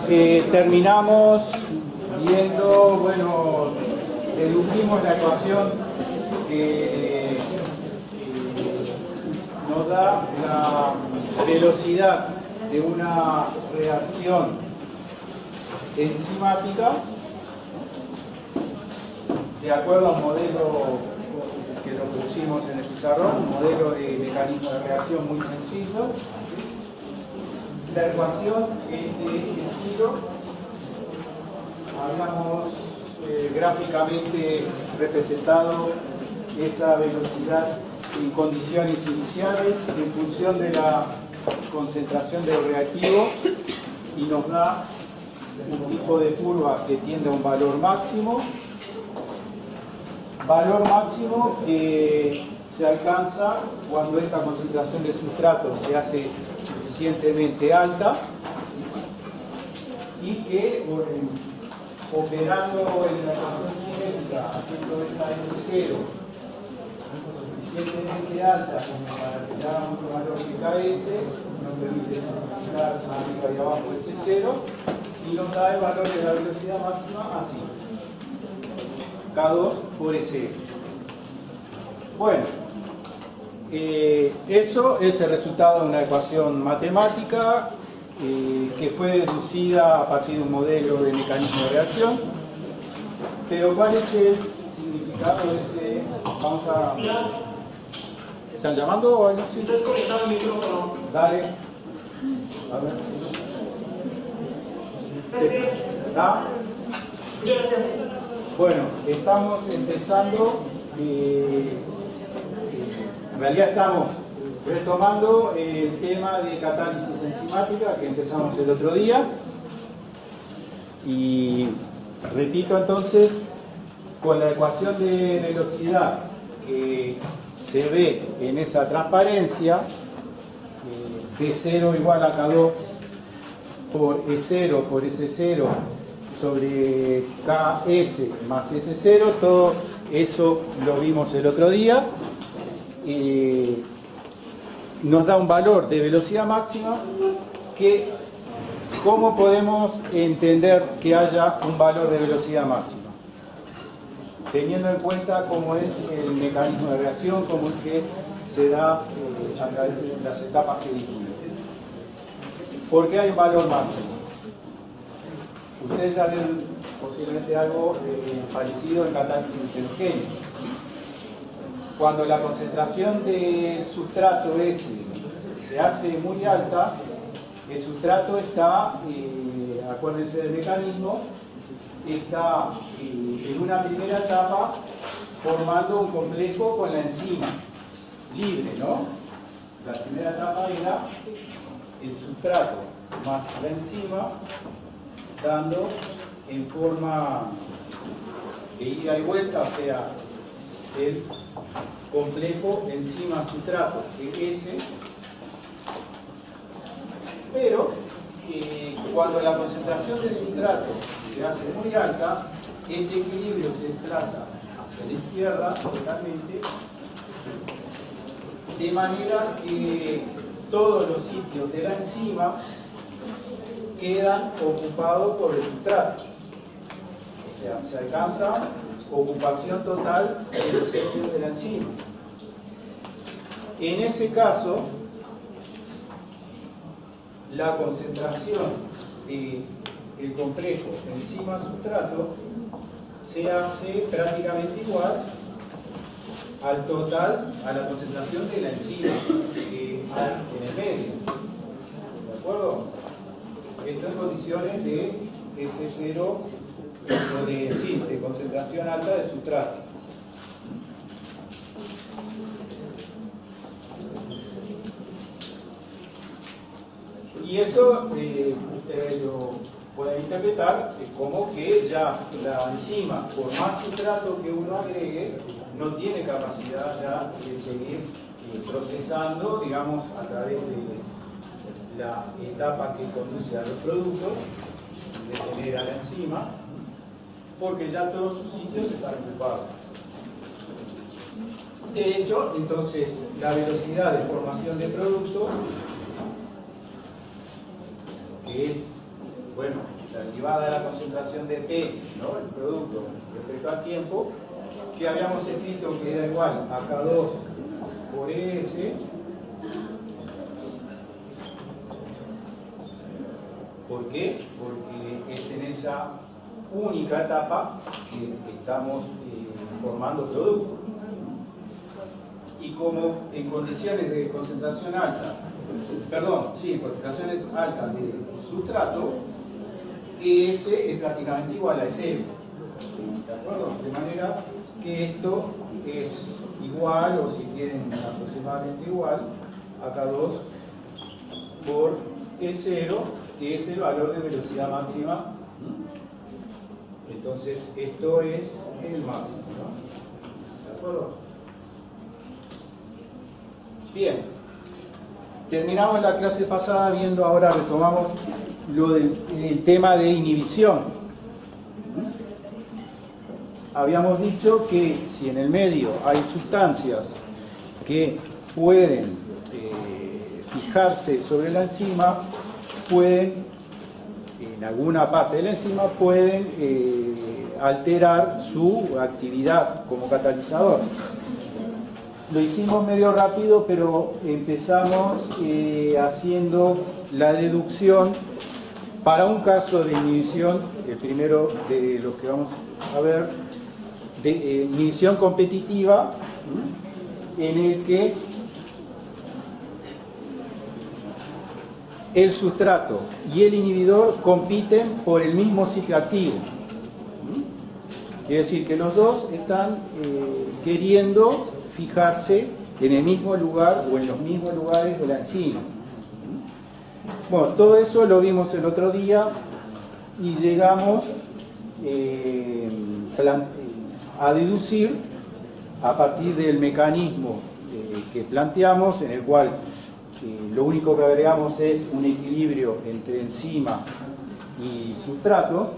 terminamos viendo, bueno, dedujimos la ecuación que nos da la velocidad de una reacción enzimática de acuerdo a un modelo que lo pusimos en el pizarrón, un modelo de mecanismo de reacción muy sencillo. La ecuación es de este estilo. Habíamos gráficamente representado esa velocidad en condiciones iniciales en función de la concentración del reactivo y nos da un tipo de curva que tiende a un valor máximo que se alcanza cuando esta concentración de sustrato se hace suficientemente alta y que operando en la ecuación cinética haciendo esta S0 suficientemente alta como para que se haga un valor que KS nos permite simplificar arriba y abajo S0 y nos da el valor de la velocidad máxima así, K2 por S. Bueno, eso es el resultado de una ecuación matemática que fue deducida a partir de un modelo de mecanismo de reacción. Pero ¿cuál es el significado de ese? Vamos a... ¿Están llamando o algo así? ¿Estás conectado al micrófono? Dale. A ver si... ¿Está? Bueno, estamos empezando, en realidad estamos retomando el tema de catálisis enzimática que empezamos el otro día. Y repito entonces, con la ecuación de velocidad que se ve en esa transparencia, P0 igual a K2 por E0 por S0 sobre KS más S0, todo eso lo vimos el otro día, nos da un valor de velocidad máxima que, ¿cómo podemos entender que haya un valor de velocidad máxima? Teniendo en cuenta cómo es el mecanismo de reacción, cómo es que se da a través de las etapas que dijimos. ¿Por qué hay un valor máximo? Ustedes ya ven posiblemente algo parecido en catálisis heterogénea. Cuando la concentración del sustrato S se hace muy alta, el sustrato está, acuérdense del mecanismo, está en una primera etapa formando un complejo con la enzima libre, ¿no? La primera etapa era el sustrato más la enzima, dando en forma de ida y vuelta, o sea, el complejo enzima sustrato, S. Pero cuando la concentración de sustrato se hace muy alta, este equilibrio se desplaza hacia la izquierda totalmente, de manera que todos los sitios de la enzima quedan ocupados por el sustrato. O sea, se alcanza ocupación total de los sitios de la enzima. En ese caso, la concentración del complejo enzima-sustrato se hace prácticamente igual al total, a la concentración de la enzima que hay en el medio. ¿De acuerdo? Esto en condiciones de S0 o de concentración alta de sustrato. Y eso ustedes lo pueden interpretar como que ya la enzima, por más sustrato que uno agregue, no tiene capacidad ya de seguir procesando, digamos, a través de la etapa que conduce a los productos, de tener a la enzima, porque ya todos sus sitios están ocupados. De hecho, entonces, la velocidad de formación de productos, que es, bueno, la derivada de la concentración de P, ¿no? El producto respecto al tiempo, que habíamos escrito que era igual a K2 por ES. ¿Por qué? Porque es en esa única etapa que estamos formando producto. Y como en condiciones de concentración alta, en concentraciones altas de sustrato, ES es prácticamente igual a E0. ¿De acuerdo? De manera que esto es igual, o si quieren aproximadamente igual, a K2 por E0, que es el valor de velocidad máxima. Entonces, esto es el máximo, ¿no? ¿De acuerdo? Bien. Terminamos la clase pasada viendo, ahora retomamos el tema de inhibición. Habíamos dicho que si en el medio hay sustancias que pueden fijarse sobre la enzima, en alguna parte de la enzima pueden alterar su actividad como catalizador. Lo hicimos medio rápido, pero empezamos haciendo la deducción para un caso de inhibición, el primero de los que vamos a ver, de inhibición competitiva, en el que el sustrato y el inhibidor compiten por el mismo ciclo activo. Quiere decir que los dos están queriendo fijarse en el mismo lugar o en los mismos lugares de la enzima. Bueno, todo eso lo vimos el otro día y llegamos a deducir a partir del mecanismo que planteamos, en el cual lo único que agregamos es un equilibrio entre enzima y sustrato,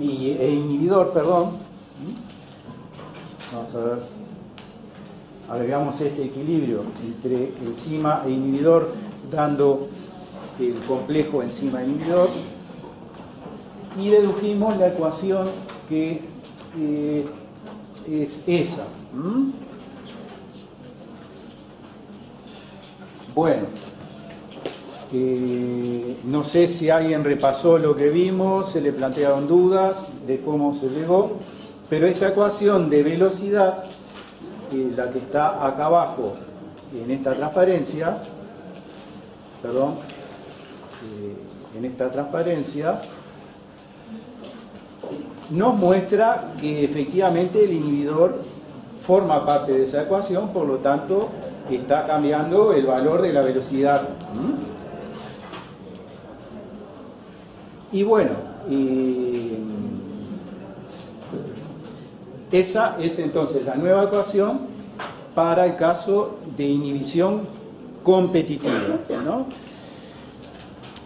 e inhibidor, perdón. Vamos a ver. Agregamos este equilibrio entre enzima e inhibidor, dando el complejo enzima-inhibidor, y dedujimos la ecuación que es esa. Bueno, no sé si alguien repasó lo que vimos, se le plantearon dudas de cómo se llegó, pero esta ecuación de velocidad, la que está acá abajo en esta transparencia, nos muestra que efectivamente el inhibidor forma parte de esa ecuación, por lo tanto está cambiando el valor de la velocidad. Y bueno, esa es entonces la nueva ecuación para el caso de inhibición competitiva, ¿no?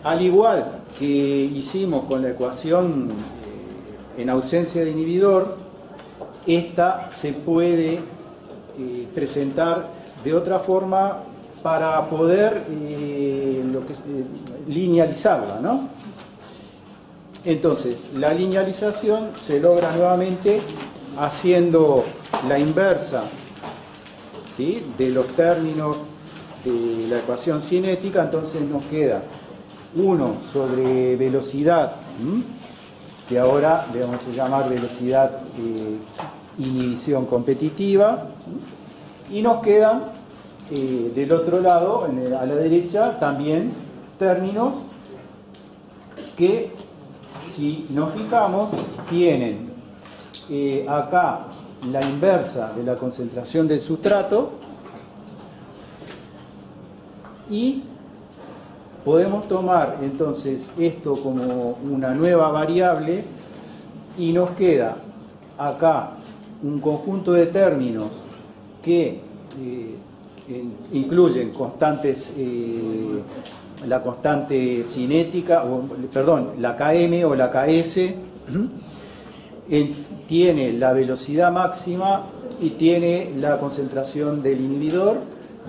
Al igual que hicimos con la ecuación en ausencia de inhibidor, esta se puede presentar de otra forma para poder linealizarla, ¿no? Entonces, la linealización se logra nuevamente haciendo la inversa, ¿sí?, de los términos de la ecuación cinética. Entonces nos queda 1 sobre velocidad, que ahora le vamos a llamar velocidad inhibición competitiva, y nos quedan del otro lado, a la derecha, también términos que, si nos fijamos, tienen acá la inversa de la concentración del sustrato, y podemos tomar entonces esto como una nueva variable, y nos queda acá un conjunto de términos que incluyen constantes, la constante cinética, la Km o la Ks, tiene la velocidad máxima y tiene la concentración del inhibidor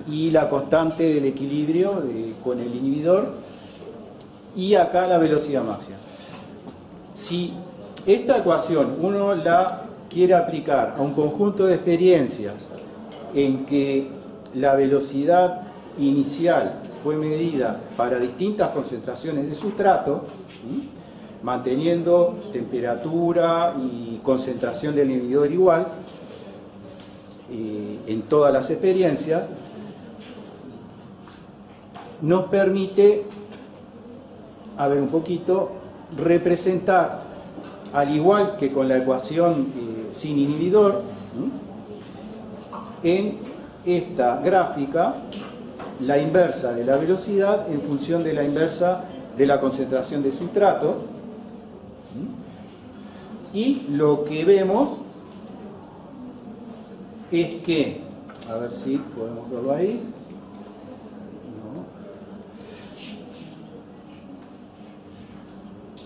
y la constante del equilibrio con el inhibidor, y acá la velocidad máxima. Si esta ecuación uno la quiere aplicar a un conjunto de experiencias en que la velocidad inicial fue medida para distintas concentraciones de sustrato, manteniendo temperatura y concentración del inhibidor igual en todas las experiencias, nos permite, a ver un poquito, representar, al igual que con la ecuación sin inhibidor, en esta gráfica la inversa de la velocidad en función de la inversa de la concentración de sustrato. Y lo que vemos es que, a ver si podemos verlo ahí, no.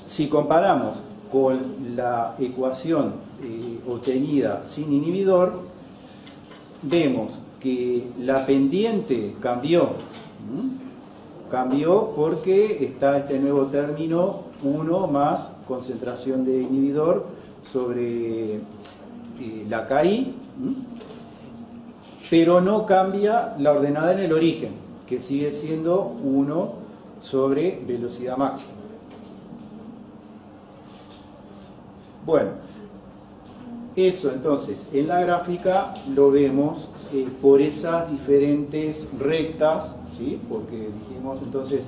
Si comparamos con la ecuación obtenida sin inhibidor, vemos que la pendiente cambió. Cambió porque está este nuevo término 1 más concentración de inhibidor sobre la KI, pero no cambia la ordenada en el origen, que sigue siendo 1 sobre velocidad máxima. Bueno, eso entonces en la gráfica lo vemos por esas diferentes rectas, ¿sí? Porque dijimos entonces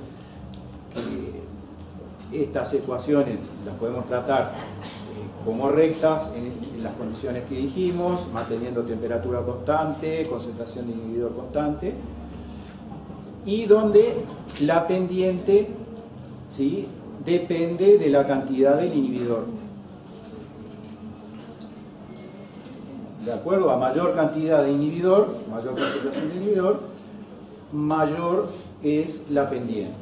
que estas ecuaciones las podemos tratar como rectas en las condiciones que dijimos, manteniendo temperatura constante, concentración de inhibidor constante, y donde la pendiente, ¿sí?, depende de la cantidad del inhibidor. ¿De acuerdo? A mayor cantidad de inhibidor, mayor concentración de inhibidor, mayor es la pendiente.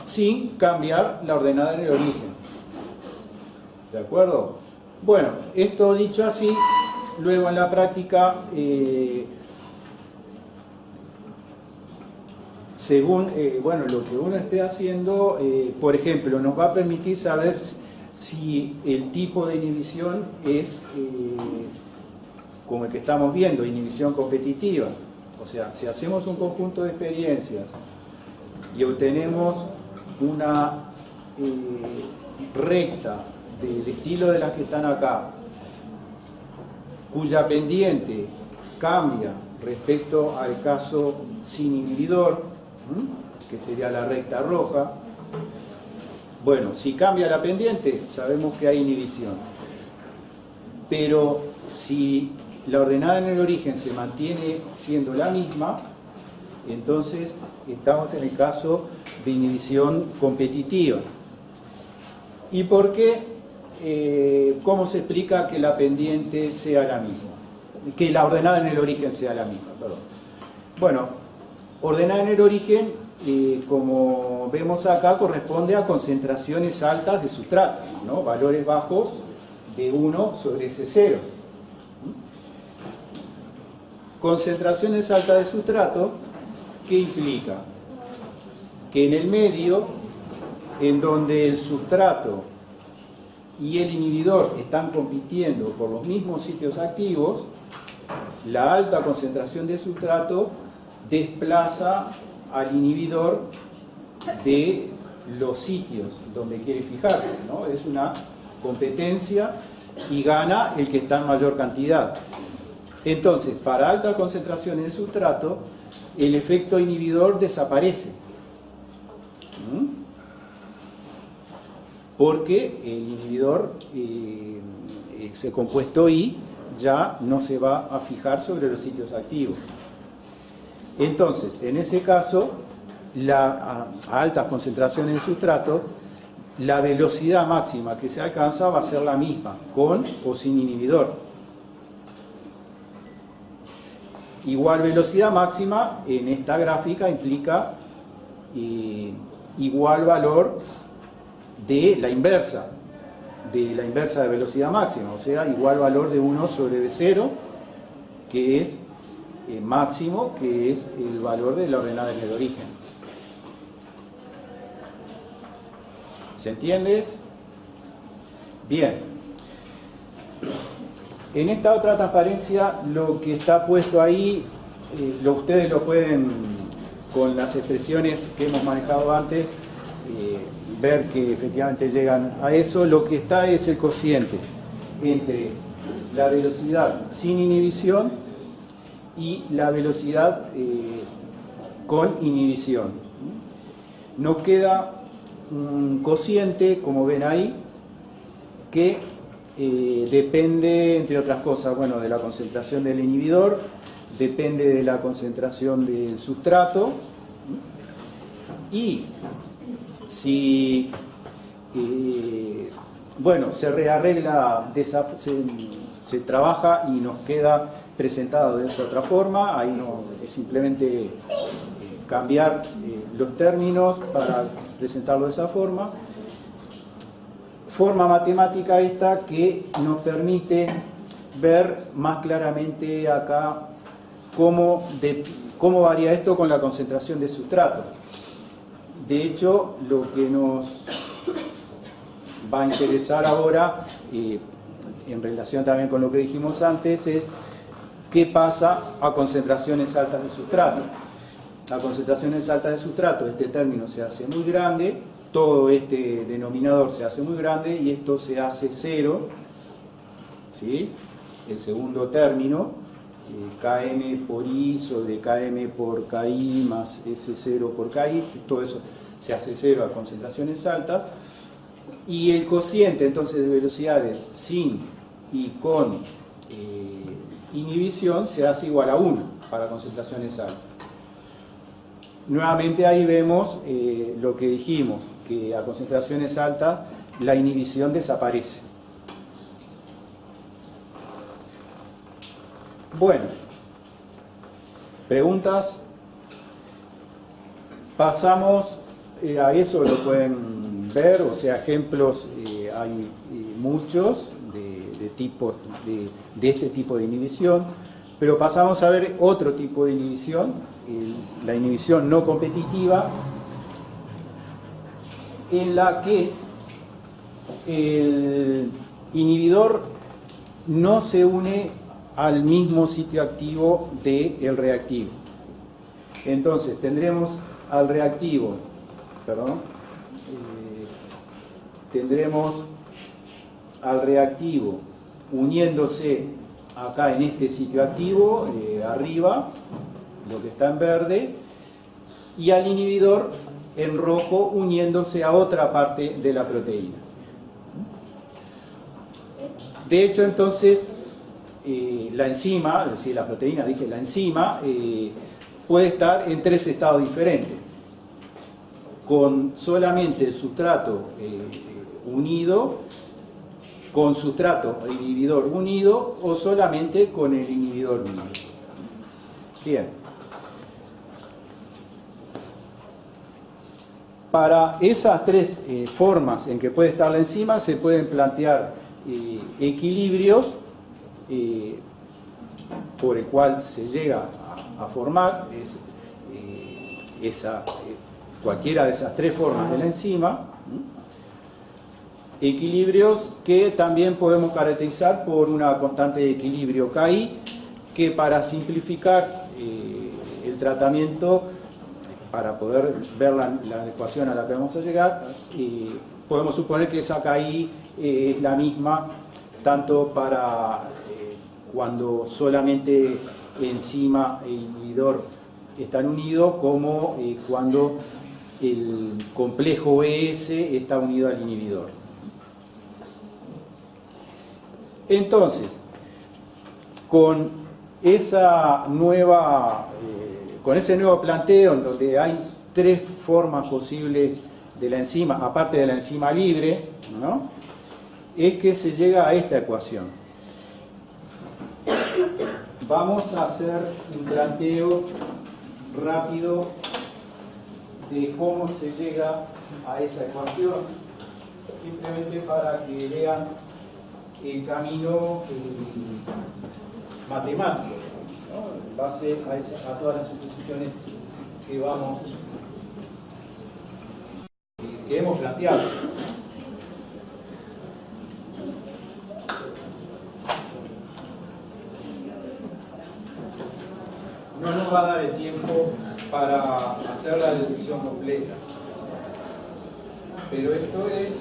Sin cambiar la ordenada en el origen. ¿De acuerdo? Bueno, esto dicho así, luego en la práctica, según bueno, lo que uno esté haciendo, por ejemplo, nos va a permitir saber si el tipo de inhibición es como el que estamos viendo, inhibición competitiva. O sea, si hacemos un conjunto de experiencias y obtenemos una recta del estilo de las que están acá, cuya pendiente cambia respecto al caso sin inhibidor, que sería la recta roja. Bueno, si cambia la pendiente, sabemos que hay inhibición. Pero si la ordenada en el origen se mantiene siendo la misma, entonces estamos en el caso de inhibición competitiva. ¿Y por qué? ¿Cómo se explica que la pendiente sea la misma? Que la ordenada en el origen sea la misma, perdón. Bueno, ordenada en el origen, como vemos acá, corresponde a concentraciones altas de sustrato, ¿no? Valores bajos de 1 sobre S0. Concentraciones altas de sustrato, ¿qué implica? Que en el medio, en donde el sustrato y el inhibidor están compitiendo por los mismos sitios activos, la alta concentración de sustrato desplaza al inhibidor de los sitios donde quiere fijarse, ¿no? Es una competencia y gana el que está en mayor cantidad. Entonces, para altas concentraciones de sustrato, el efecto inhibidor desaparece. Porque el inhibidor, ese compuesto I, ya no se va a fijar sobre los sitios activos. Entonces, en ese caso, a altas concentraciones de sustrato, la velocidad máxima que se alcanza va a ser la misma, con o sin inhibidor. Igual velocidad máxima en esta gráfica implica igual valor de la inversa de velocidad máxima, o sea, igual valor de 1 sobre V0, que es máximo, que es el valor de la ordenada en el origen. ¿Se entiende? Bien. En esta otra transparencia, lo que está puesto ahí, ustedes lo pueden, con las expresiones que hemos manejado antes, ver que efectivamente llegan a eso. Lo que está es el cociente entre la velocidad sin inhibición y la velocidad con inhibición. Nos queda un cociente, como ven ahí, que depende, entre otras cosas, bueno, de la concentración del inhibidor, depende de la concentración del sustrato, y si bueno, se rearregla, se trabaja y nos queda presentado de esa otra forma. Ahí no es simplemente cambiar los términos para presentarlo de esa forma. Forma matemática esta que nos permite ver más claramente acá cómo varía esto con la concentración de sustrato. De hecho, lo que nos va a interesar ahora, en relación también con lo que dijimos antes, es qué pasa a concentraciones altas de sustrato. A concentraciones altas de sustrato, este término se hace muy grande, todo este denominador se hace muy grande y esto se hace cero, ¿sí? El segundo término, Km por I sobre Km por Ki más S0 por Ki, todo eso se hace cero a concentraciones altas. Y el cociente entonces de velocidades sin y con inhibición se hace igual a 1 para concentraciones altas. Nuevamente ahí vemos lo que dijimos, que a concentraciones altas la inhibición desaparece. Bueno, preguntas. Pasamos a eso, lo pueden ver, o sea, ejemplos hay muchos de tipos de este tipo de inhibición, pero pasamos a ver otro tipo de inhibición, la inhibición no competitiva, en la que el inhibidor no se une al mismo sitio activo del reactivo. Entonces tendremos al reactivo, tendremos al reactivo uniéndose acá en este sitio activo, arriba, lo que está en verde, y al inhibidor en rojo uniéndose a otra parte de la proteína. De hecho, entonces, la enzima, es decir, la proteína, dije la enzima, puede estar en tres estados diferentes, con solamente el sustrato unido, con sustrato e inhibidor unido, o solamente con el inhibidor unido. Bien. Para esas tres formas en que puede estar la enzima se pueden plantear equilibrios por el cual se llega a formar cualquiera de esas tres formas de la enzima. Equilibrios que también podemos caracterizar por una constante de equilibrio Ki, que para simplificar el tratamiento, para poder ver la ecuación a la que vamos a llegar, podemos suponer que esa Ki es la misma tanto para cuando solamente enzima e inhibidor están unidos, como cuando el complejo ES está unido al inhibidor. Entonces, con esa con ese nuevo planteo en donde hay tres formas posibles de la enzima, aparte de la enzima libre, ¿no?, es que se llega a esta ecuación. Vamos a hacer un planteo rápido de cómo se llega a esa ecuación, simplemente para que vean el camino matemático, ¿no?, en base a todas las suposiciones que hemos planteado. no nos va a dar el tiempo para hacer la deducción completa. Pero esto es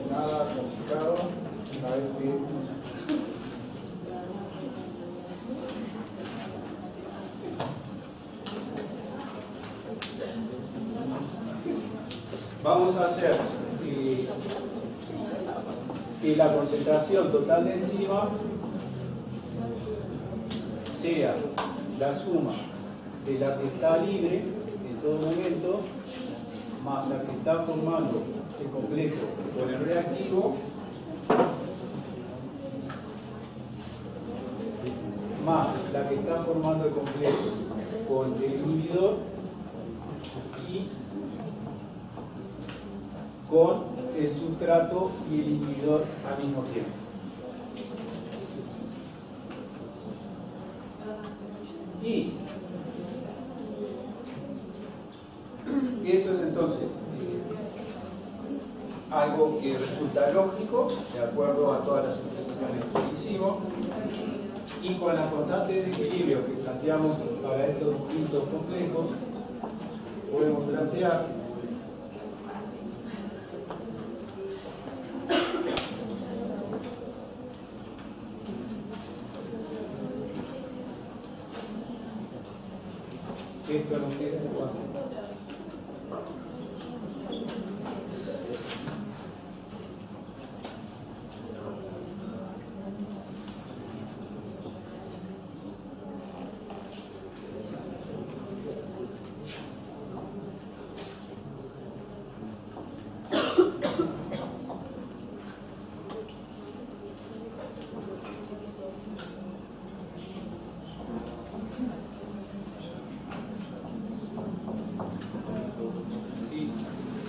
nada complicado. A ver qué. Vamos a hacer que la concentración total de enzima sea la suma de la que está libre en todo momento más la que está formando el complejo con el reactivo más la que está formando el complejo con el inhibidor y con el sustrato y el inhibidor al mismo tiempo. Y eso es entonces algo que resulta lógico, de acuerdo a todas las suposiciones que hicimos, y con las constantes de equilibrio que planteamos para estos distintos complejos, podemos plantear esto nos queda en cuanto.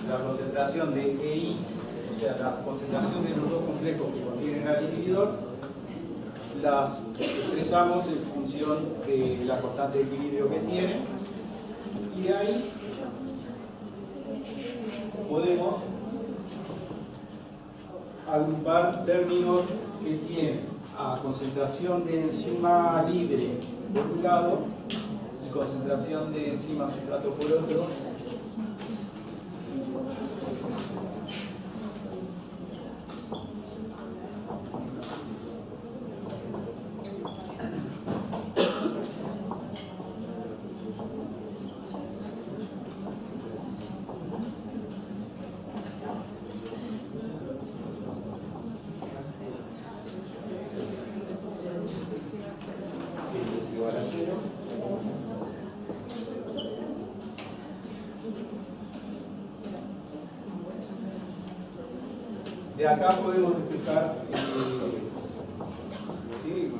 La concentración de EI, o sea, la concentración de los dos complejos que contienen al inhibidor, las expresamos en función de la constante de equilibrio que tienen, y de ahí podemos agrupar términos que tienen a concentración de enzima libre por un lado y concentración de enzima sustrato por otro. De acá podemos explicar, ¿sí?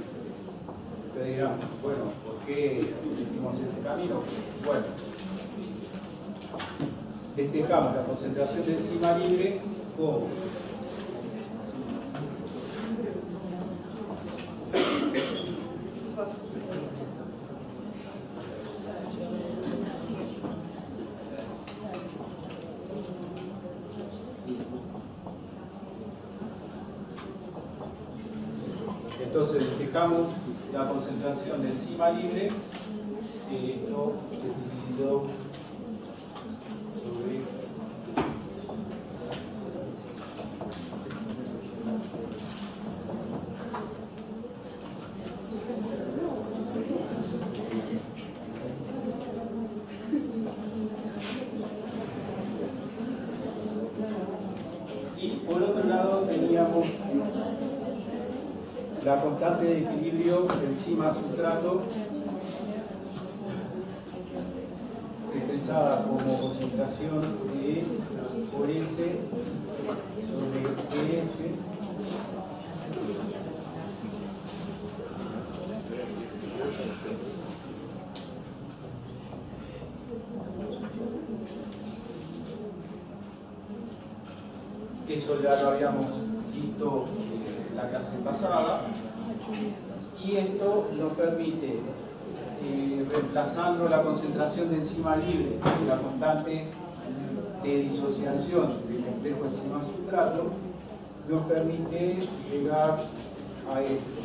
Ustedes dirán, bueno, ¿por qué elegimos ese camino? Bueno, despejamos la concentración de enzima libre como entonces despejamos la concentración de enzima libre, esto es dividido sobre y por otro lado teníamos la constante de equilibrio enzima sustrato expresada como concentración de por S sobre ES eso ya lo habíamos visto la clase pasada, y esto nos permite, reemplazando la concentración de enzima libre y la constante de disociación del complejo enzima sustrato, nos permite llegar a esto.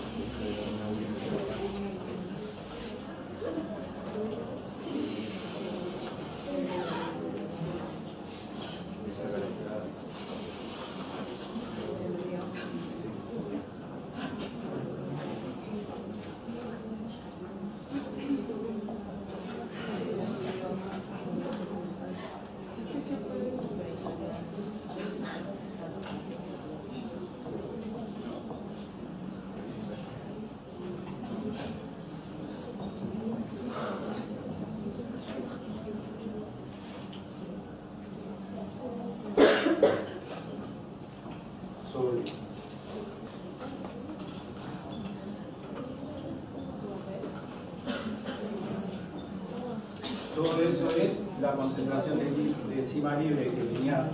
Todo eso es la concentración de enzima libre que venía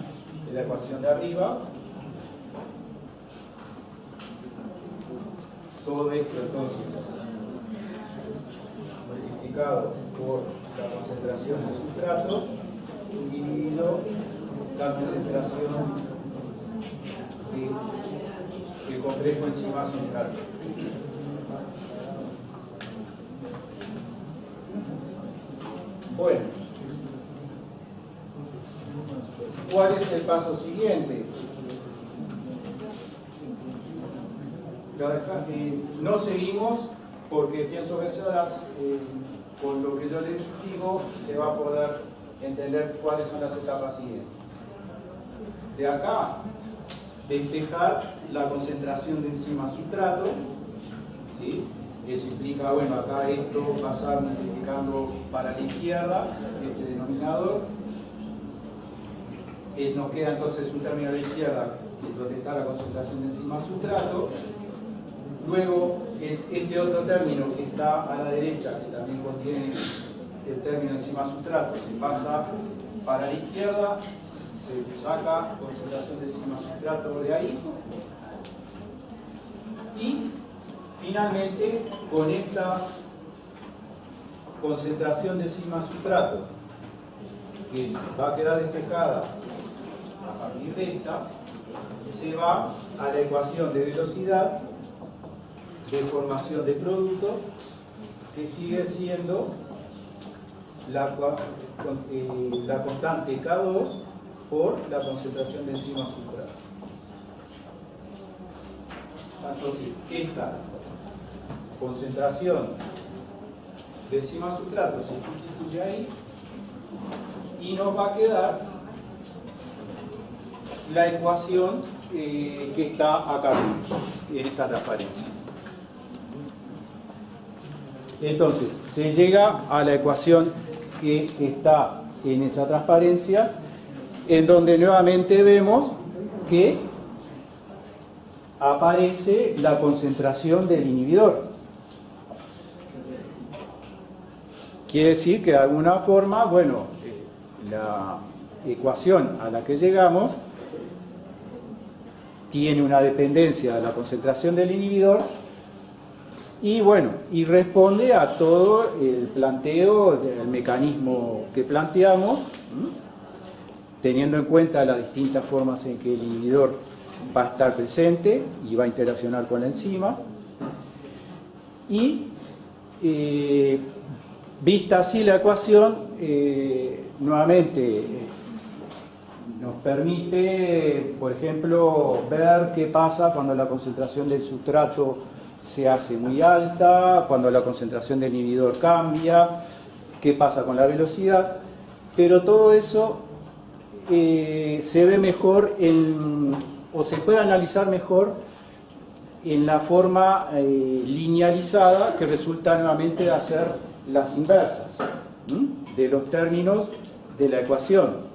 de la ecuación de arriba. Todo esto entonces multiplicado por la concentración del sustrato dividido la concentración del complejo enzima sustrato. Bueno, ¿cuál es el paso siguiente? No seguimos porque pienso que con lo que yo les digo se va a poder entender cuáles son las etapas siguientes. De acá, despejar la concentración de enzima sustrato, ¿sí? Eso implica, bueno, acá esto pasar multiplicando para la izquierda, este denominador. Nos queda entonces un término a la izquierda, donde está la concentración de enzima sustrato. Luego, este otro término que está a la derecha, que también contiene el término enzima sustrato, se pasa para la izquierda, se saca concentración de enzima sustrato de ahí. Y finalmente, con esta concentración de enzima sustrato, que va a quedar despejada a partir de esta, se va a la ecuación de velocidad de formación de producto, que sigue siendo la constante K2 por la concentración de enzima sustrato. Entonces, esta concentración de enzima sustrato se sustituye ahí y nos va a quedar la ecuación que está acá en esta transparencia. Entonces, se llega a la ecuación que está en esa transparencia, en donde nuevamente vemos que aparece la concentración del inhibidor. Quiere decir que de alguna forma, bueno, la ecuación a la que llegamos tiene una dependencia de la concentración del inhibidor y bueno, y responde a todo el planteo del mecanismo que planteamos, teniendo en cuenta las distintas formas en que el inhibidor va a estar presente y va a interaccionar con la enzima. Y vista así la ecuación, nuevamente nos permite, por ejemplo, ver qué pasa cuando la concentración del sustrato se hace muy alta, cuando la concentración del inhibidor cambia, qué pasa con la velocidad, pero todo eso se ve mejor o se puede analizar mejor en la forma linealizada que resulta nuevamente de hacer las inversas de los términos de la ecuación.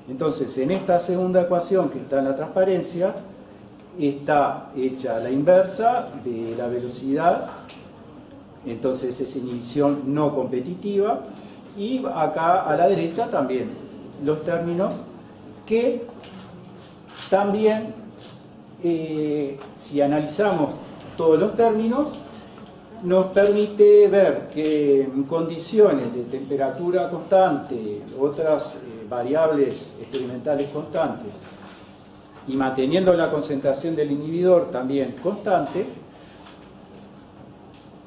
Entonces, en esta segunda ecuación que está en la transparencia, está hecha la inversa de la velocidad, entonces es inhibición no competitiva, y acá a la derecha también los términos que también, si analizamos todos los términos, nos permite ver que en condiciones de temperatura constante, otras variables experimentales constantes, y manteniendo la concentración del inhibidor también constante,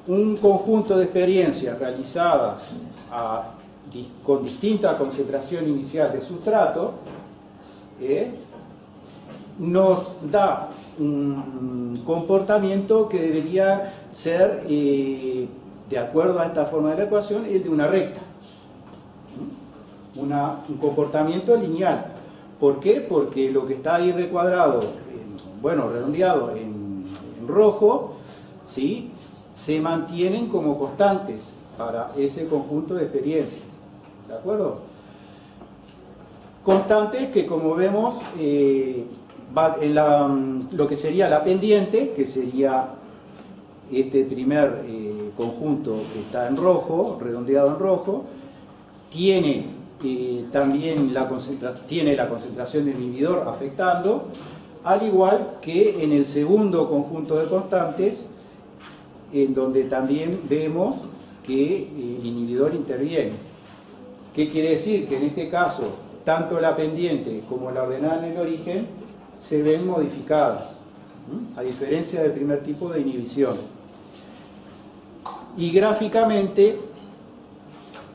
un conjunto de experiencias realizadas con distinta concentración inicial de sustrato nos da un comportamiento que debería ser, de acuerdo a esta forma de la ecuación, el de una recta. Un comportamiento lineal. ¿Por qué? Porque lo que está ahí recuadrado, redondeado en rojo, ¿sí?, se mantienen como constantes para ese conjunto de experiencias. ¿De acuerdo? Constantes que, como vemos, va en lo que sería la pendiente, que sería este primer conjunto que está en rojo, redondeado en rojo, tiene también tiene la concentración del inhibidor afectando, al igual que en el segundo conjunto de constantes, en donde también vemos que el inhibidor interviene. ¿Qué quiere decir? Que en este caso, tanto la pendiente como la ordenada en el origen se ven modificadas, a diferencia del primer tipo de inhibición. Y gráficamente,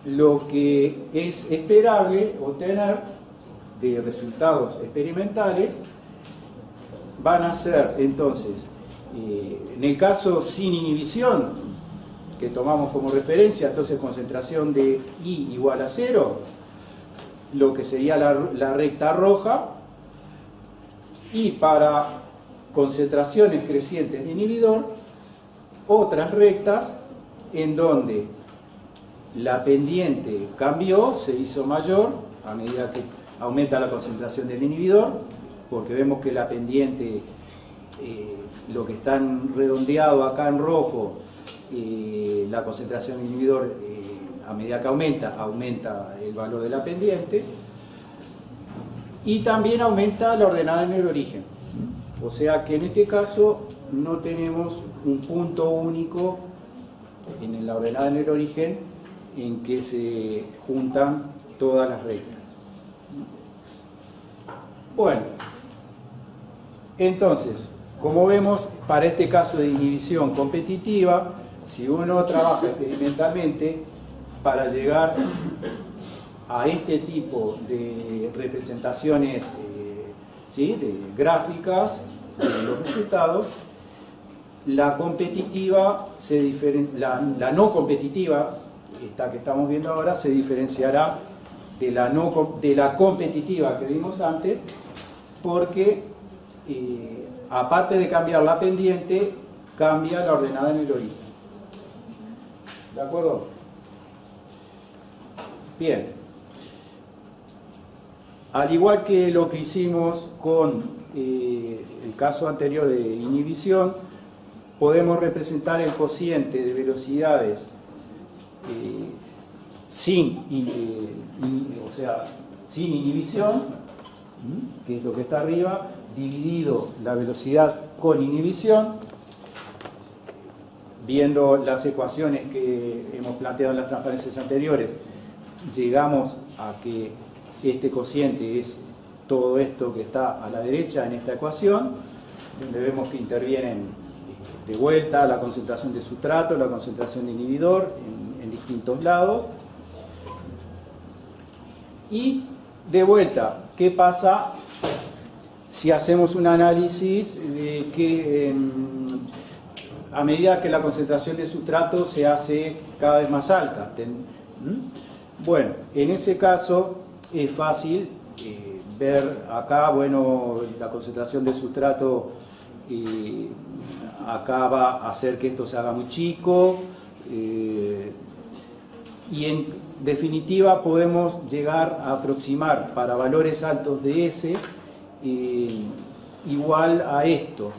lo que es esperable obtener de resultados experimentales van a ser, entonces, en el caso sin inhibición, que tomamos como referencia, entonces concentración de I igual a 0, lo que sería la recta roja, y para concentraciones crecientes de inhibidor, otras rectas en donde la pendiente cambió, se hizo mayor a medida que aumenta la concentración del inhibidor, porque vemos que la pendiente, lo que está redondeado acá en rojo, la concentración del inhibidor a medida que aumenta el valor de la pendiente, y también aumenta la ordenada en el origen. O sea que en este caso no tenemos un punto único en la ordenada en el origen en que se juntan todas las rectas. Bueno, entonces, como vemos, para este caso de inhibición competitiva, si uno trabaja experimentalmente para llegar a este tipo de representaciones ¿sí? de gráficas de los resultados, la competitiva la no competitiva, esta que estamos viendo ahora, se diferenciará de la competitiva que vimos antes, porque aparte de cambiar la pendiente, cambia la ordenada en el origen. ¿De acuerdo? Bien. Al igual que lo que hicimos con el caso anterior de inhibición, podemos representar el cociente de velocidades sin inhibición, que es lo que está arriba, dividido la velocidad con inhibición. Viendo las ecuaciones que hemos planteado en las transparencias anteriores, llegamos a que este cociente es todo esto que está a la derecha en esta ecuación, donde vemos que intervienen de vuelta la concentración de sustrato, la concentración de inhibidor en distintos lados. Y de vuelta, ¿qué pasa si hacemos un análisis de que a medida que la concentración de sustrato se hace cada vez más alta? Bueno, en ese caso es fácil ver acá, bueno, la concentración de sustrato acá va a hacer que esto se haga muy chico, y en definitiva podemos llegar a aproximar para valores altos de S igual a esto.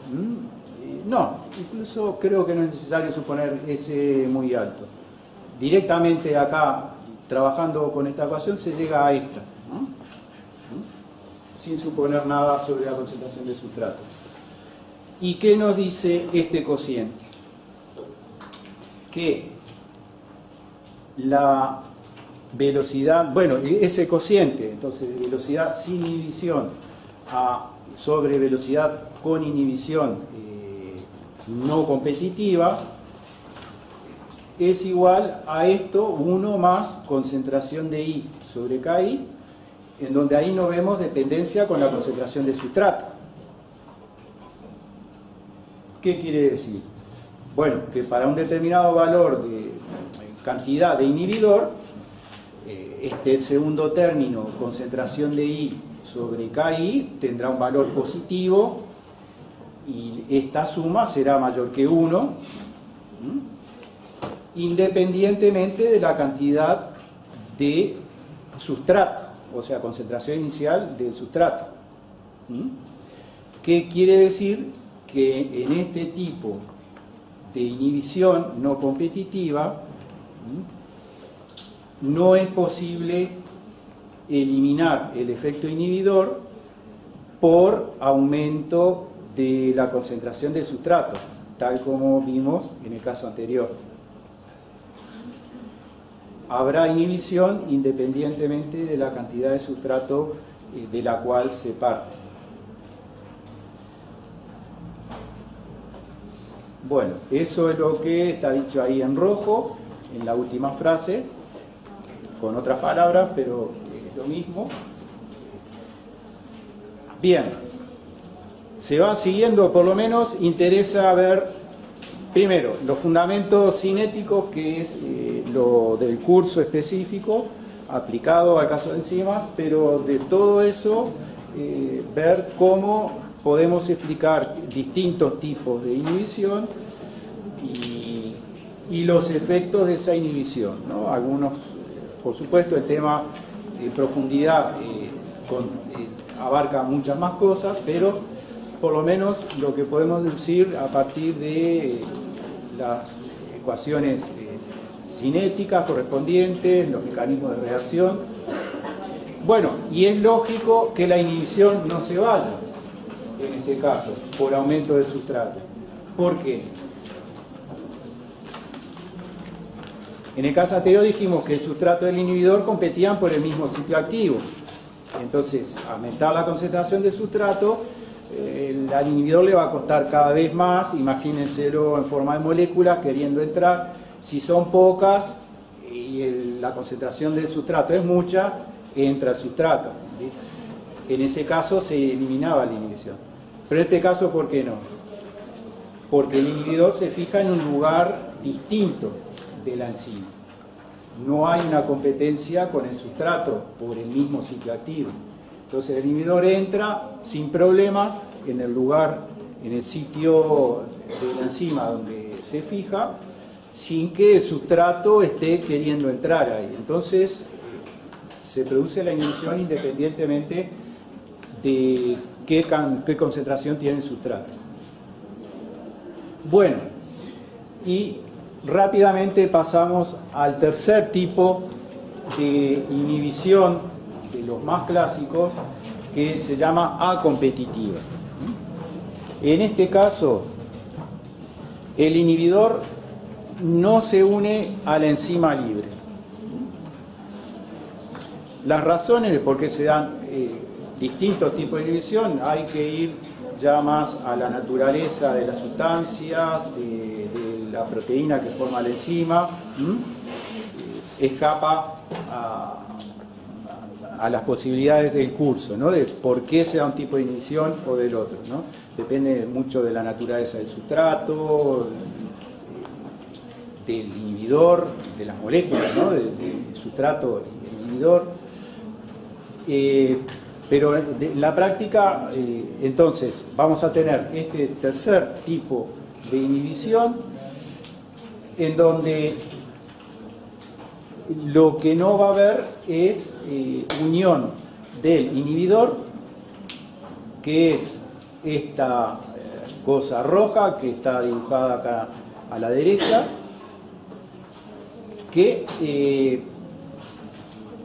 No, incluso creo que no es necesario suponer S muy alto. Directamente acá, trabajando con esta ecuación, se llega a esta, ¿no? Sin suponer nada sobre la concentración de sustrato. ¿Y qué nos dice este cociente? Que la velocidad, bueno, ese cociente, entonces, de velocidad sin inhibición sobre velocidad con inhibición no competitiva, es igual a esto, 1 más concentración de I sobre KI, en donde ahí no vemos dependencia con la concentración de sustrato. ¿Qué quiere decir? Bueno, que para un determinado valor de cantidad de inhibidor, este segundo término, concentración de I sobre KI, tendrá un valor positivo y esta suma será mayor que 1, independientemente de la cantidad de sustrato, o sea, concentración inicial del sustrato. ¿Qué quiere decir? Que en este tipo de inhibición no competitiva, no es posible eliminar el efecto inhibidor por aumento de la concentración del sustrato, tal como vimos en el caso anterior. Habrá inhibición independientemente de la cantidad de sustrato de la cual se parte. Bueno, eso es lo que está dicho ahí en rojo, en la última frase, con otras palabras, pero es lo mismo. Bien, se va siguiendo, por lo menos interesa ver primero los fundamentos cinéticos, que es lo del curso específico aplicado al caso de enzimas, pero de todo eso ver cómo podemos explicar distintos tipos de inhibición y los efectos de esa inhibición, ¿no? Algunos, por supuesto, el tema de profundidad abarca muchas más cosas, pero por lo menos lo que podemos deducir a partir de las ecuaciones cinéticas correspondientes, los mecanismos de reacción. Bueno, y es lógico que la inhibición no se vaya, en este caso, por aumento del sustrato. ¿Por qué? En el caso anterior dijimos que el sustrato y el inhibidor competían por el mismo sitio activo. Entonces, aumentar la concentración de sustrato, al inhibidor le va a costar cada vez más. Imagínenselo en forma de moléculas queriendo entrar. Si son pocas y la concentración del sustrato es mucha, entra el sustrato. En ese caso se eliminaba la inhibición. Pero en este caso, ¿por qué no? Porque el inhibidor se fija en un lugar distinto de la enzima. No hay una competencia con el sustrato por el mismo sitio activo. Entonces el inhibidor entra sin problemas en el lugar, en el sitio de la enzima donde se fija, sin que el sustrato esté queriendo entrar ahí. Entonces se produce la inhibición independientemente de qué concentración tiene el sustrato. Bueno, y rápidamente pasamos al tercer tipo de inhibición, de los más clásicos, que se llama acompetitiva. En este caso, el inhibidor no se une a la enzima libre. Las razones de por qué se dan distintos tipos de inhibición, hay que ir ya más a la naturaleza de las sustancias, de la proteína que forma la enzima, escapa a las posibilidades del curso, ¿no? De por qué se da un tipo de inhibición o del otro, ¿no? Depende mucho de la naturaleza del sustrato, del inhibidor, de las moléculas, ¿no? Del sustrato y el inhibidor. Pero en la práctica, entonces, vamos a tener este tercer tipo de inhibición, en donde lo que no va a haber es unión del inhibidor, que es esta cosa roja que está dibujada acá a la derecha, que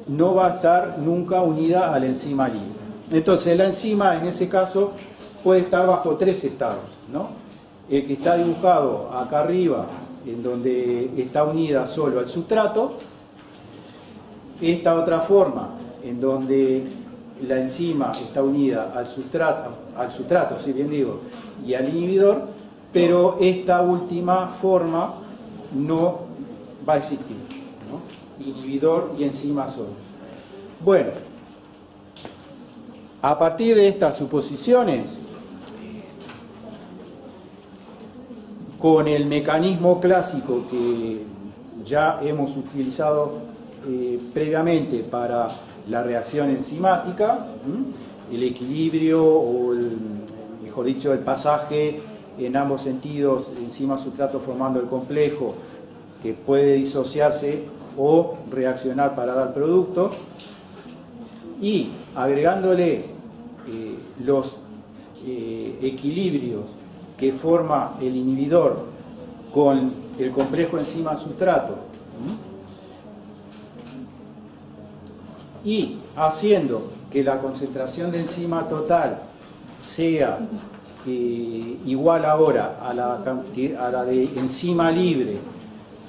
no va a estar nunca unida a la enzima libre. Entonces la enzima en ese caso puede estar bajo tres estados, ¿no? El que está dibujado acá arriba, en donde está unida solo al sustrato. Esta otra forma, en donde la enzima está unida al sustrato, si bien digo, y al inhibidor, pero esta última forma no va a existir, ¿no? Inhibidor y enzima solo. Bueno, a partir de estas suposiciones, con el mecanismo clásico que ya hemos utilizado previamente para la reacción enzimática, el equilibrio o mejor dicho, el pasaje en ambos sentidos, enzima-sustrato formando el complejo, que puede disociarse o reaccionar para dar producto, y agregándole los equilibrios que forma el inhibidor con el complejo enzima-sustrato, y haciendo que la concentración de enzima total sea igual ahora a la de enzima libre,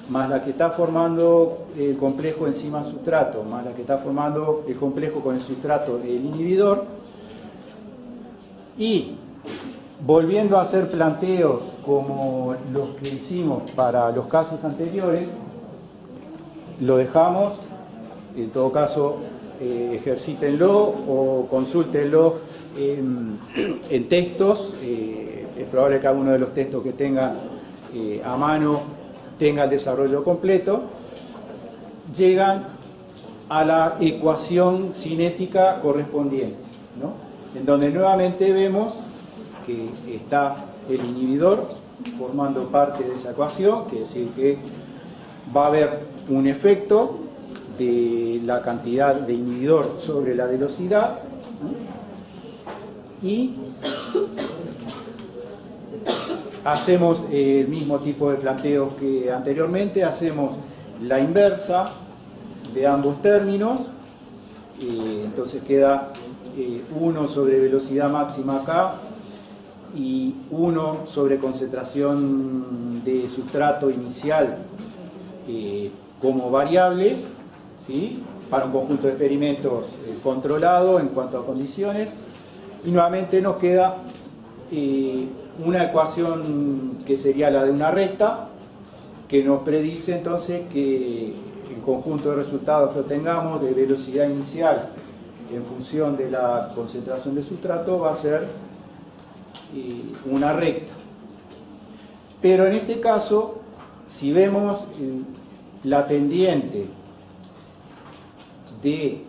más la que está formando el complejo enzima-sustrato, más la que está formando el complejo con el sustrato, el inhibidor, y volviendo a hacer planteos como los que hicimos para los casos anteriores, lo dejamos, en todo caso ejercítenlo o consúltenlo en textos. Es probable que alguno de los textos que tengan a mano tenga el desarrollo completo. Llegan a la ecuación cinética correspondiente, ¿no? En donde nuevamente vemos que está el inhibidor formando parte de esa ecuación, quiere decir que va a haber un efecto de la cantidad de inhibidor sobre la velocidad, ¿no? Y hacemos el mismo tipo de planteos que anteriormente, hacemos la inversa de ambos términos, entonces queda 1 sobre velocidad máxima acá y 1 sobre concentración de sustrato inicial como variables, ¿sí?, para un conjunto de experimentos controlado en cuanto a condiciones, y nuevamente nos queda una ecuación que sería la de una recta, que nos predice entonces que el conjunto de resultados que obtengamos de velocidad inicial en función de la concentración de sustrato va a ser una recta. Pero en este caso, si vemos la pendiente de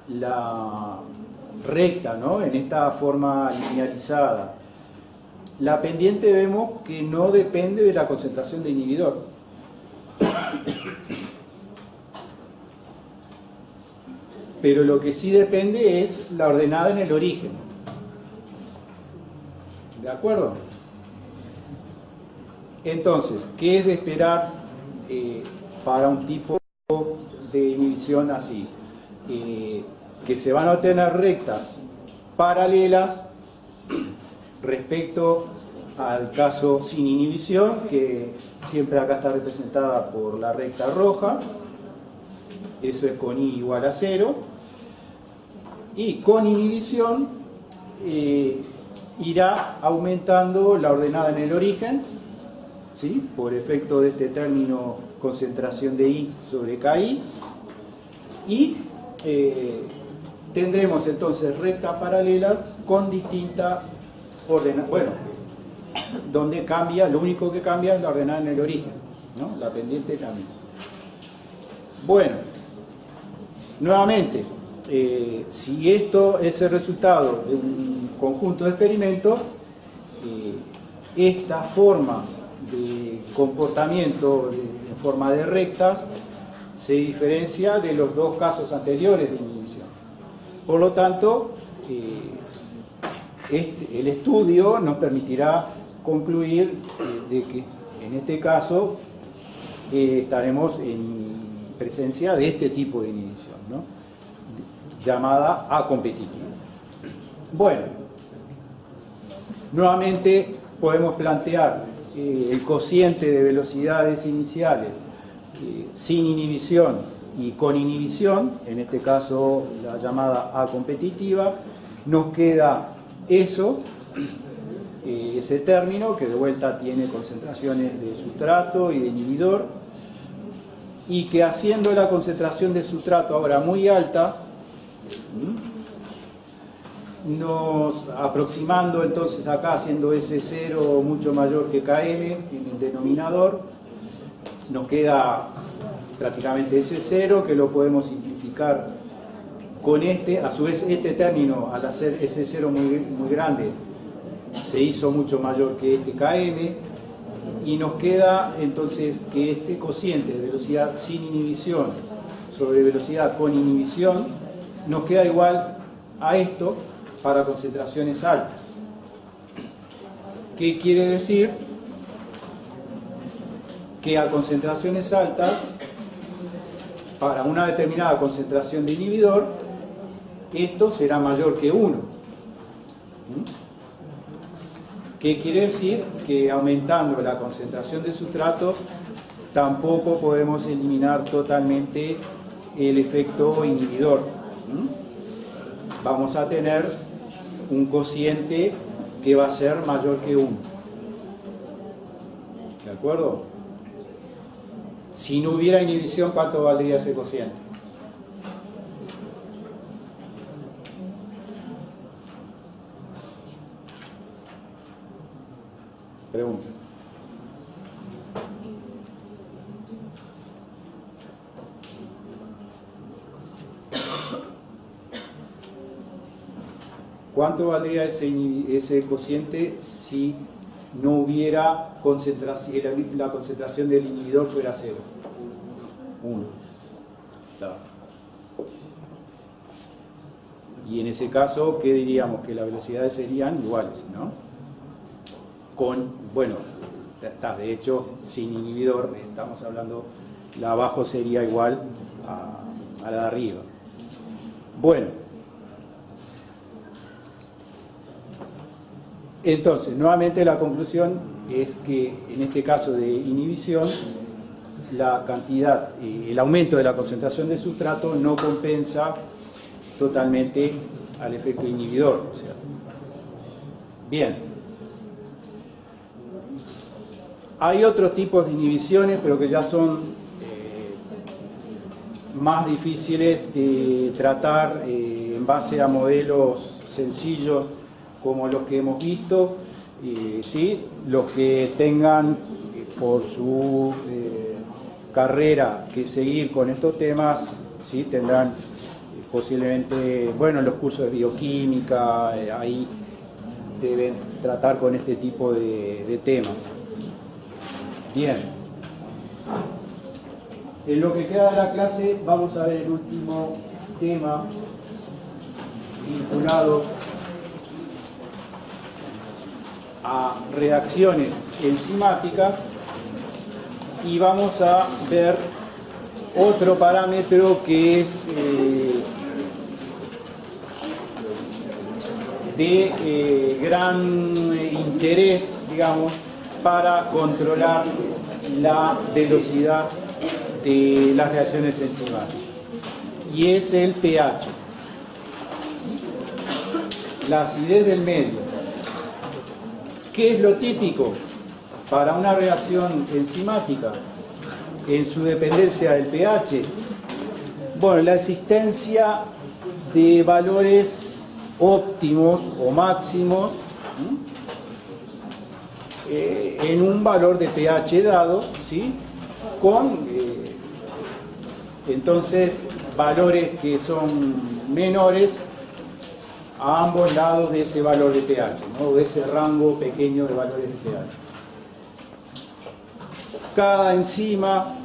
la recta, ¿no?, en esta forma linearizada, la pendiente vemos que no depende de la concentración de inhibidor. Pero lo que sí depende es la ordenada en el origen. ¿De acuerdo? Entonces, ¿qué es de esperar para un tipo de inhibición así? Que se van a obtener rectas paralelas respecto al caso sin inhibición, que siempre acá está representada por la recta roja. Eso es con I igual a 0. Y con inhibición irá aumentando la ordenada en el origen, ¿sí?, por efecto de este término concentración de I sobre KI. Y tendremos entonces rectas paralelas con distinta ordenada. Bueno, donde cambia, lo único que cambia es la ordenada en el origen, ¿no? La pendiente cambia. Bueno, nuevamente, si esto es el resultado de un conjunto de experimentos, estas formas de comportamiento en forma de rectas se diferencia de los dos casos anteriores de inhibición. Por lo tanto, el estudio nos permitirá concluir de que en este caso estaremos en presencia de este tipo de inhibición, ¿no?, llamada acompetitiva. Bueno, nuevamente podemos plantear el cociente de velocidades iniciales sin inhibición y con inhibición, en este caso la llamada acompetitiva. Nos queda eso, ese término que de vuelta tiene concentraciones de sustrato y de inhibidor, y que haciendo la concentración de sustrato ahora muy alta, nos aproximando entonces acá, haciendo S0 mucho mayor que KM en el denominador, nos queda prácticamente S0, que lo podemos simplificar con este. A su vez, este término, al hacer S0 muy grande, se hizo mucho mayor que este KM, y nos queda entonces que este cociente de velocidad sin inhibición sobre velocidad con inhibición nos queda igual a esto para concentraciones altas. ¿Qué quiere decir? Que a concentraciones altas, para una determinada concentración de inhibidor, esto será mayor que 1. ¿Qué quiere decir? Que aumentando la concentración de sustrato tampoco podemos eliminar totalmente el efecto inhibidor. Vamos a tener un cociente que va a ser mayor que 1. ¿De acuerdo? Si no hubiera inhibición, ¿cuánto valdría ese cociente? Pregunta. ¿Cuánto valdría ese cociente si no hubiera concentración, la concentración del inhibidor fuera 0? 1. Y en ese caso, ¿qué diríamos? Que las velocidades serían iguales, ¿no? Bueno, de hecho, sin inhibidor, estamos hablando, la abajo sería igual a la de arriba. Bueno, entonces, nuevamente la conclusión es que en este caso de inhibición, la cantidad, el aumento de la concentración de sustrato no compensa totalmente al efecto inhibidor. O sea, bien. Hay otros tipos de inhibiciones, pero que ya son más difíciles de tratar en base a modelos sencillos como los que hemos visto. ¿Sí? Los que tengan por su carrera que seguir con estos temas, ¿sí? Tendrán posiblemente, bueno, los cursos de bioquímica, ahí deben tratar con este tipo de temas. Bien, en lo que queda de la clase vamos a ver el último tema vinculado a reacciones enzimáticas y vamos a ver otro parámetro que es de gran interés, digamos, para controlar la velocidad de las reacciones enzimáticas, y es el pH, la acidez del medio. ¿Qué es lo típico para una reacción enzimática en su dependencia del pH? Bueno, la existencia de valores óptimos o máximos en un valor de pH dado, ¿sí? Con entonces valores que son menores a ambos lados de ese valor de pH, ¿no? De ese rango pequeño de valores de pH. Cada enzima,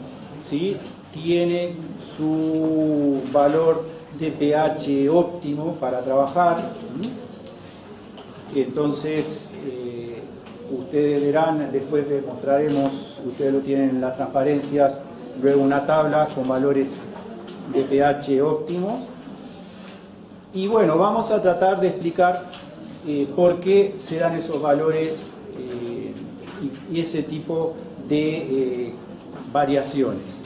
¿sí? Tiene su valor de pH óptimo para trabajar. Entonces ustedes verán, después les mostraremos, ustedes lo tienen en las transparencias, luego una tabla con valores de pH óptimos. Y bueno, vamos a tratar de explicar por qué se dan esos valores y ese tipo de variaciones.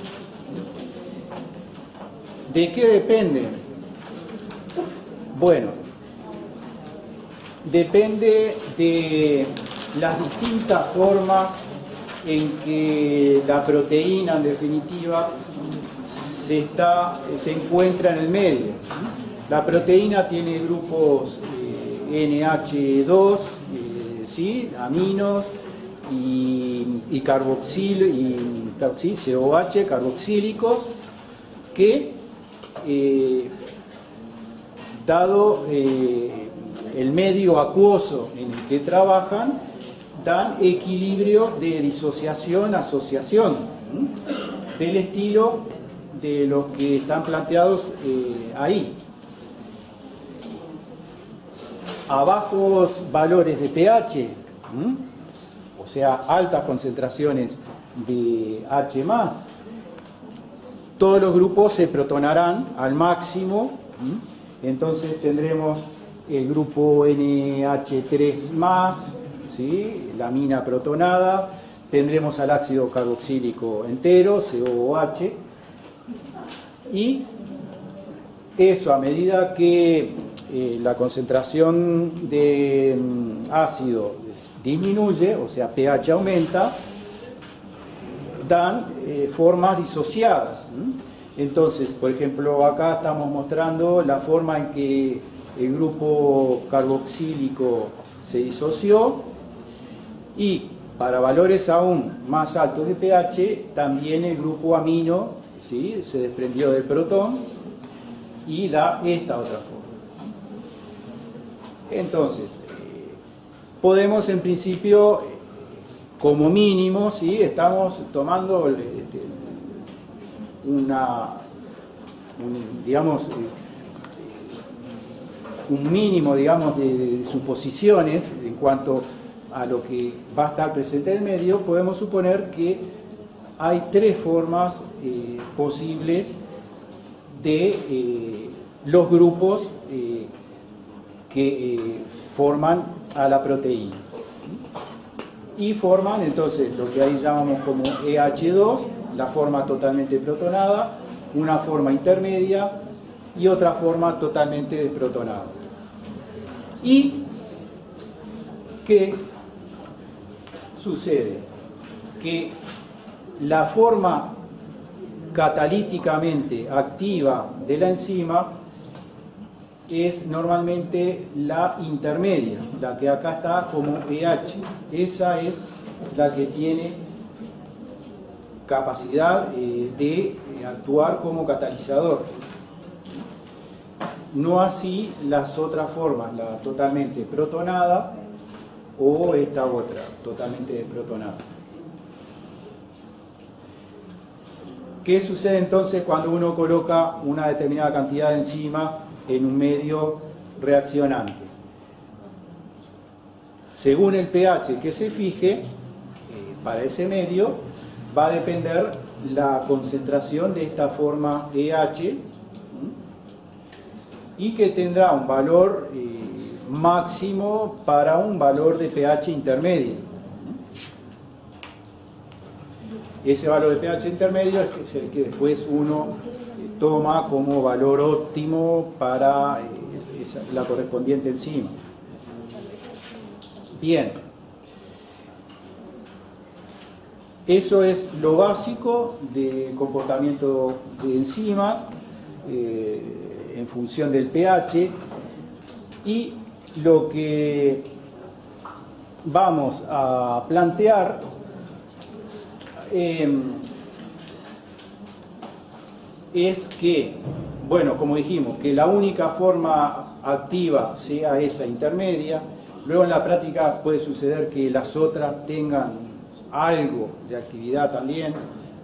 ¿De qué dependen? Bueno, depende de las distintas formas en que la proteína, en definitiva, se encuentra en el medio. La proteína tiene grupos NH2, ¿sí? Aminos y carboxil, ¿sí? COH, carboxílicos, que dado el medio acuoso en el que trabajan, dan equilibrios de disociación-asociación, del estilo de los que están planteados ahí. A bajos valores de pH, o sea, altas concentraciones de H+, todos los grupos se protonarán al máximo entonces tendremos el grupo NH3+, ¿sí? La amina protonada, tendremos al ácido carboxílico entero, COOH, y eso a medida que la concentración de ácido disminuye, o sea, pH aumenta, dan formas disociadas. Entonces, por ejemplo, acá estamos mostrando la forma en que el grupo carboxílico se disoció, y para valores aún más altos de pH, también el grupo amino, ¿sí?, se desprendió del protón y da esta otra forma. Entonces, podemos en principio, como mínimo, ¿sí?, estamos tomando un mínimo, digamos, de suposiciones en cuanto a lo que va a estar presente en el medio. Podemos suponer que hay tres formas posibles de los grupos que forman a la proteína. Y forman entonces lo que ahí llamamos como EH2, la forma totalmente protonada, una forma intermedia y otra forma totalmente desprotonada. ¿Y qué sucede? Que la forma catalíticamente activa de la enzima es normalmente la intermedia, la que acá está como EH. Esa es la que tiene capacidad de actuar como catalizador. No así las otras formas, la totalmente protonada o esta otra, totalmente desprotonada. ¿Qué sucede entonces cuando uno coloca una determinada cantidad de enzima en un medio reaccionante? Según el pH que se fije para ese medio, va a depender la concentración de esta forma EH, y que tendrá un valor máximo para un valor de pH intermedio. Ese valor de pH intermedio es el que después uno toma como valor óptimo para la correspondiente enzima. Bien, eso es lo básico del comportamiento de enzimas en función del pH, y lo que vamos a plantear es que, bueno, como dijimos, que la única forma activa sea esa intermedia. Luego en la práctica puede suceder que las otras tengan algo de actividad también,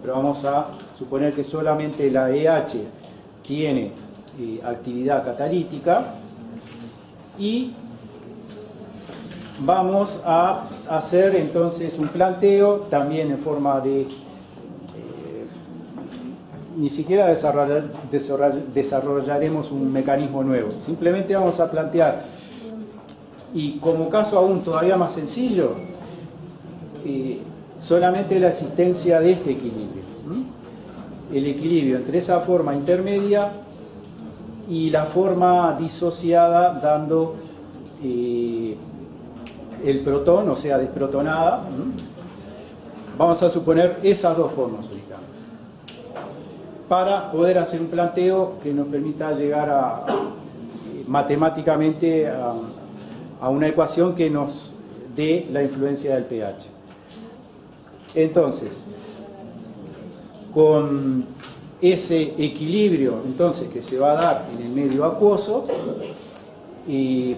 pero vamos a suponer que solamente la EH tiene actividad catalítica, y vamos a hacer entonces un planteo también en forma de ni siquiera desarrollaremos un mecanismo nuevo, simplemente vamos a plantear, y como caso aún todavía más sencillo, solamente la existencia de este equilibrio, el equilibrio entre esa forma intermedia y la forma disociada, dando el protón, o sea, desprotonada. Vamos a suponer esas dos formas únicamente, para poder hacer un planteo que nos permita llegar matemáticamente a una ecuación que nos dé la influencia del pH. Entonces, con ese equilibrio entonces que se va a dar en el medio acuoso,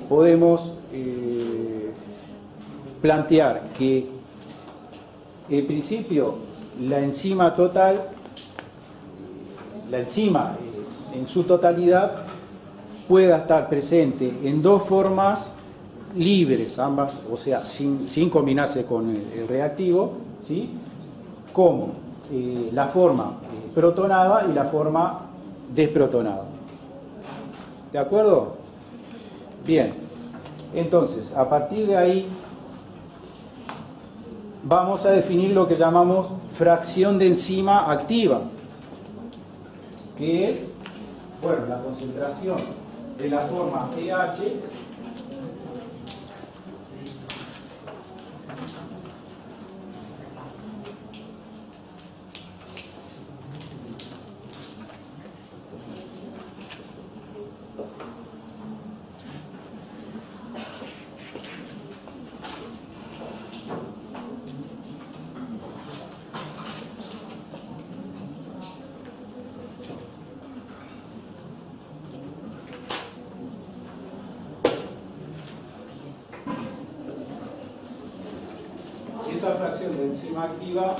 podemos plantear que en principio la enzima total, la enzima en su totalidad, pueda estar presente en dos formas libres, ambas, o sea, sin combinarse con el reactivo, ¿sí?, como la forma protonada y la forma desprotonada. ¿De acuerdo? Bien. Entonces, a partir de ahí, vamos a definir lo que llamamos fracción de enzima activa, que es, bueno, la concentración de la forma pH esa fracción de enzima activa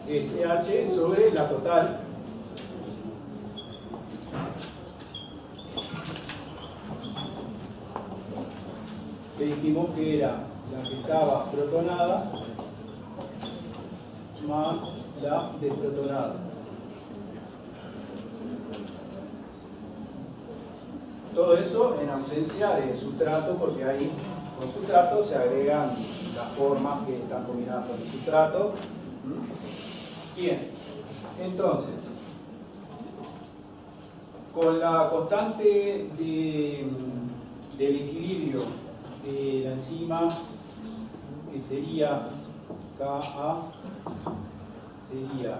es H sobre la total que dijimos que era la que estaba protonada más la desprotonada. Todo eso en ausencia de sustrato, porque ahí con sustrato se agregan las formas que están combinadas con el sustrato. Bien, entonces, con la constante del equilibrio de la enzima, que sería Ka, sería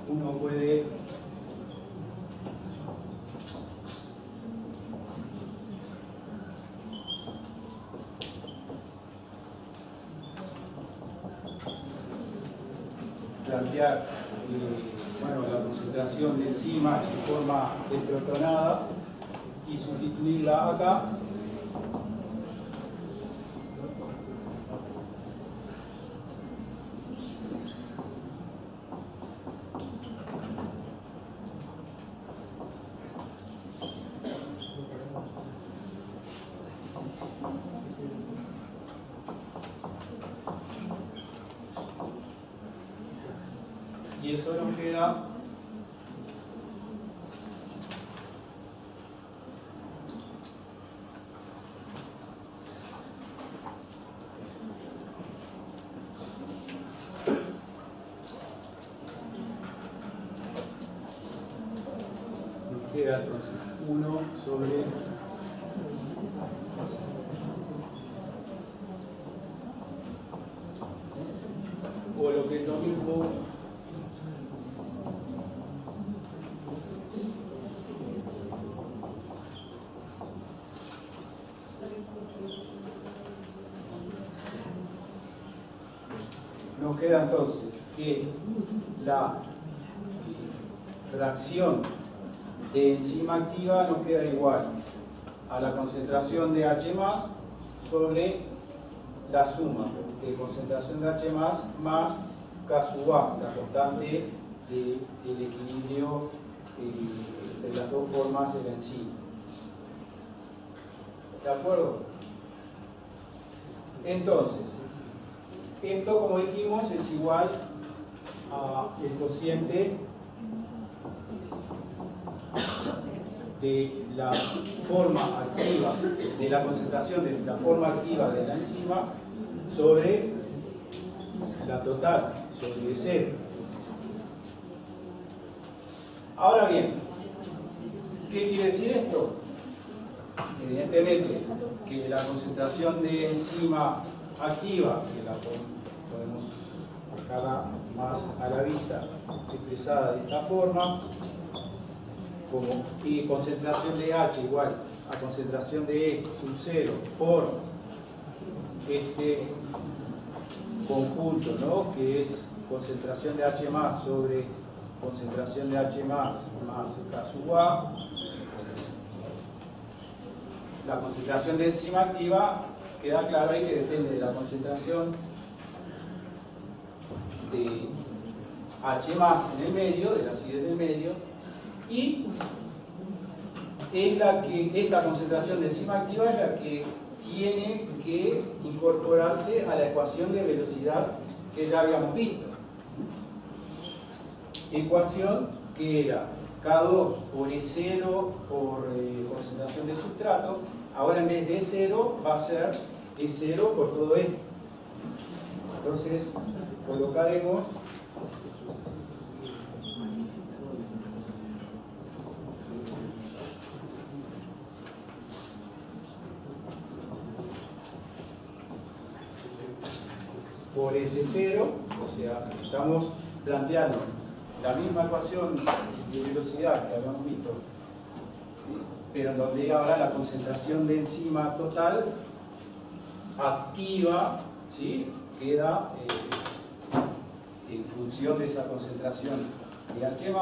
uno puede plantear bueno, la concentración de enzima en su forma desprotonada y sustituirla acá y eso nos queda entonces 1 sobre o lo que es lo mismo nos queda entonces que la fracción de enzima activa nos queda igual a la concentración de H+ sobre la suma de concentración de H+ más K sub A, la constante del equilibrio de las dos formas de la enzima. ¿De acuerdo? Entonces, esto, como dijimos, es igual al cociente de la forma activa, de la concentración de la forma activa de la enzima sobre la total, sobre 0. Ahora bien, ¿qué quiere decir esto? Evidentemente que la concentración de enzima activa, que la podemos dejar más a la vista expresada de esta forma, y concentración de H igual a concentración de E sub 0 por este conjunto, ¿no? Que es concentración de H+ sobre concentración de H+ más K sub A. La concentración de enzima activa queda claro ahí que depende de la concentración de H más en el medio, de la acidez del medio, y es la que, esta concentración de enzima activa es la que tiene que incorporarse a la ecuación de velocidad que ya habíamos visto. Ecuación que era K2 por E0 por concentración de sustrato, ahora en vez de E0 va a ser E0 por todo esto. Entonces colocaremos por S0, o sea, estamos planteando la misma ecuación de velocidad que habíamos visto, pero en donde ahora la concentración de enzima total activa, ¿sí?, queda en función de esa concentración de H+,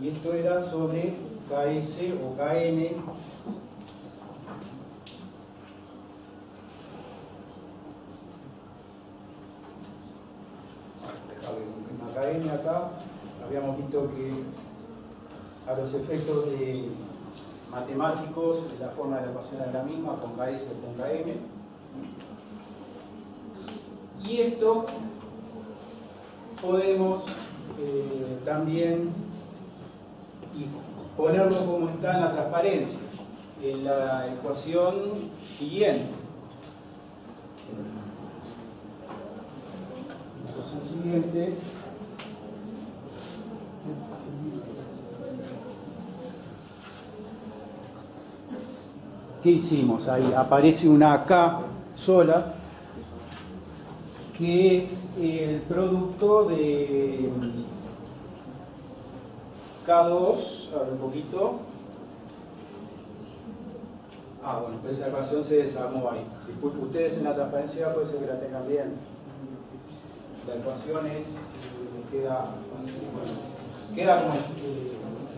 y esto era sobre Ks o Kn Kn acá, habíamos visto que a los efectos de matemáticos la forma de la ecuación es la misma con Ks o con Km, y esto podemos también ponerlo como está en la transparencia, en la ecuación siguiente. La ecuación siguiente ¿qué hicimos? Ahí aparece una K sola, que es el producto de K2, a ver un poquito. Bueno, pues esa ecuación se desarmó ahí. Disculpen, ustedes en la transparencia puede ser que la tengan bien. La ecuación queda como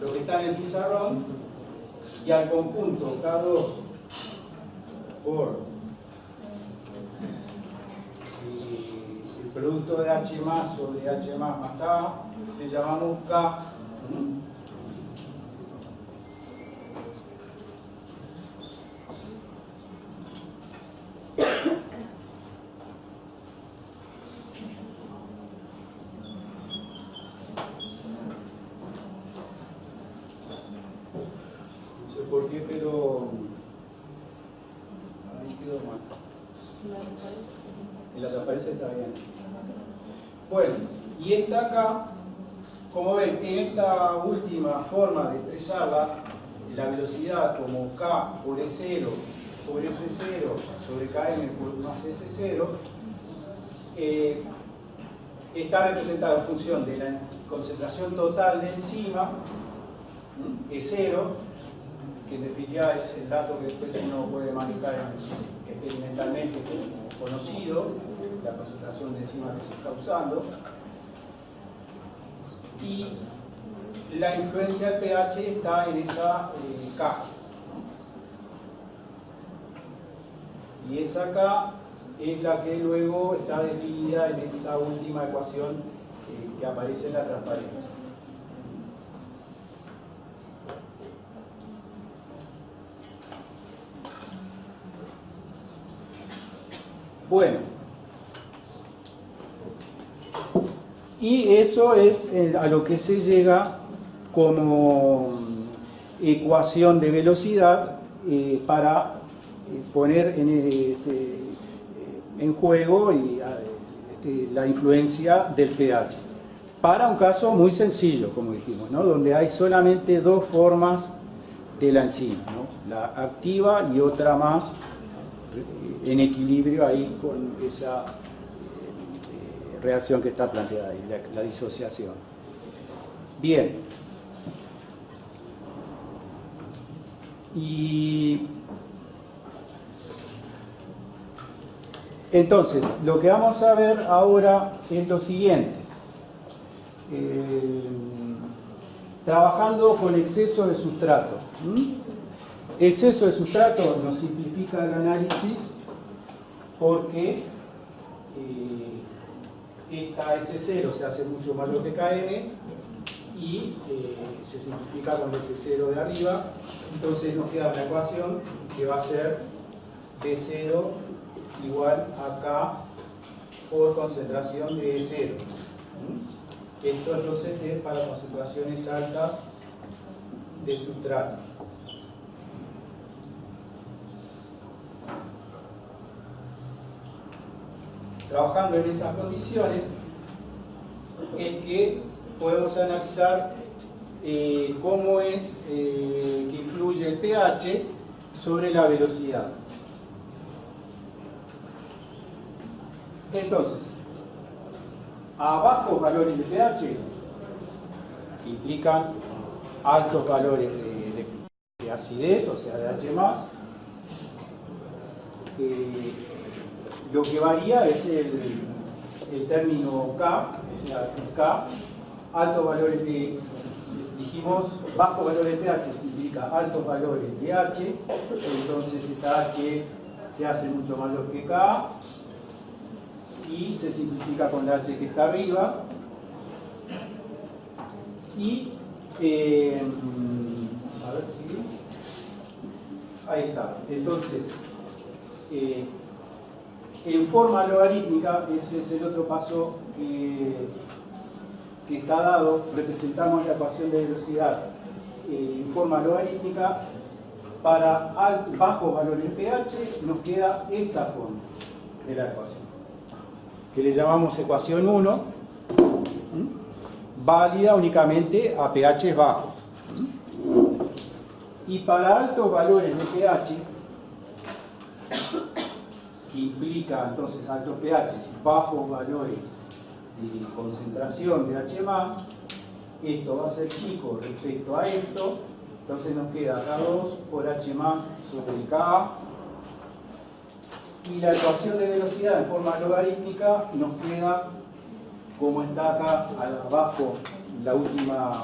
lo que está en el pizarrón, y al conjunto K2 por el producto de H más sobre H más K le llamamos K. No sé por qué, pero ahí quedó mal. En la transparencia está bien. Bueno, y esta acá, como ven, en esta última forma de expresarla, la velocidad como K por E0 por S0 sobre Km por más S0, está representada en función de la concentración total de enzima, E0, que en definitiva es el dato que después uno puede manejar experimentalmente como conocido, la concentración de enzima que se está usando, y la influencia del pH está en esa K. Y esa K es la que luego está definida en esa última ecuación que aparece en la transparencia. Bueno, y eso es a lo que se llega como ecuación de velocidad para poner en juego la influencia del pH. Para un caso muy sencillo, como dijimos, ¿no?, donde hay solamente dos formas de la enzima, ¿no?, la activa y otra más en equilibrio ahí con esa reacción que está planteada ahí, la disociación. Bien. Y entonces, lo que vamos a ver ahora es lo siguiente. Trabajando con exceso de sustrato. Exceso de sustrato nos simplifica el análisis porque esta S0 se hace mucho mayor que Kn y se simplifica con S0 de arriba, entonces nos queda una ecuación que va a ser D0 igual a K por concentración de E0. Esto entonces es para concentraciones altas de sustrato. Trabajando en esas condiciones es que podemos analizar cómo es que influye el pH sobre la velocidad. Entonces, a bajos valores de pH, que implican altos valores de acidez, o sea de H+, lo que varía es el término K, o sea, K, altos valores de, dijimos, bajos valores de pH significa altos valores de H, entonces esta H se hace mucho mayor que K, y se simplifica con la H que está arriba, y a ver si ahí está. Entonces en forma logarítmica, ese es el otro paso que está dado, representamos la ecuación de velocidad en forma logarítmica. Para bajos valores de pH nos queda esta forma de la ecuación, que le llamamos ecuación 1, válida únicamente a pH bajos. Y para altos valores de pH, que implica entonces altos pH, bajos valores de concentración de H+, esto va a ser chico respecto a esto, entonces nos queda K2 por H+ sobre Ka, y la ecuación de velocidad en forma logarítmica nos queda como está acá abajo la última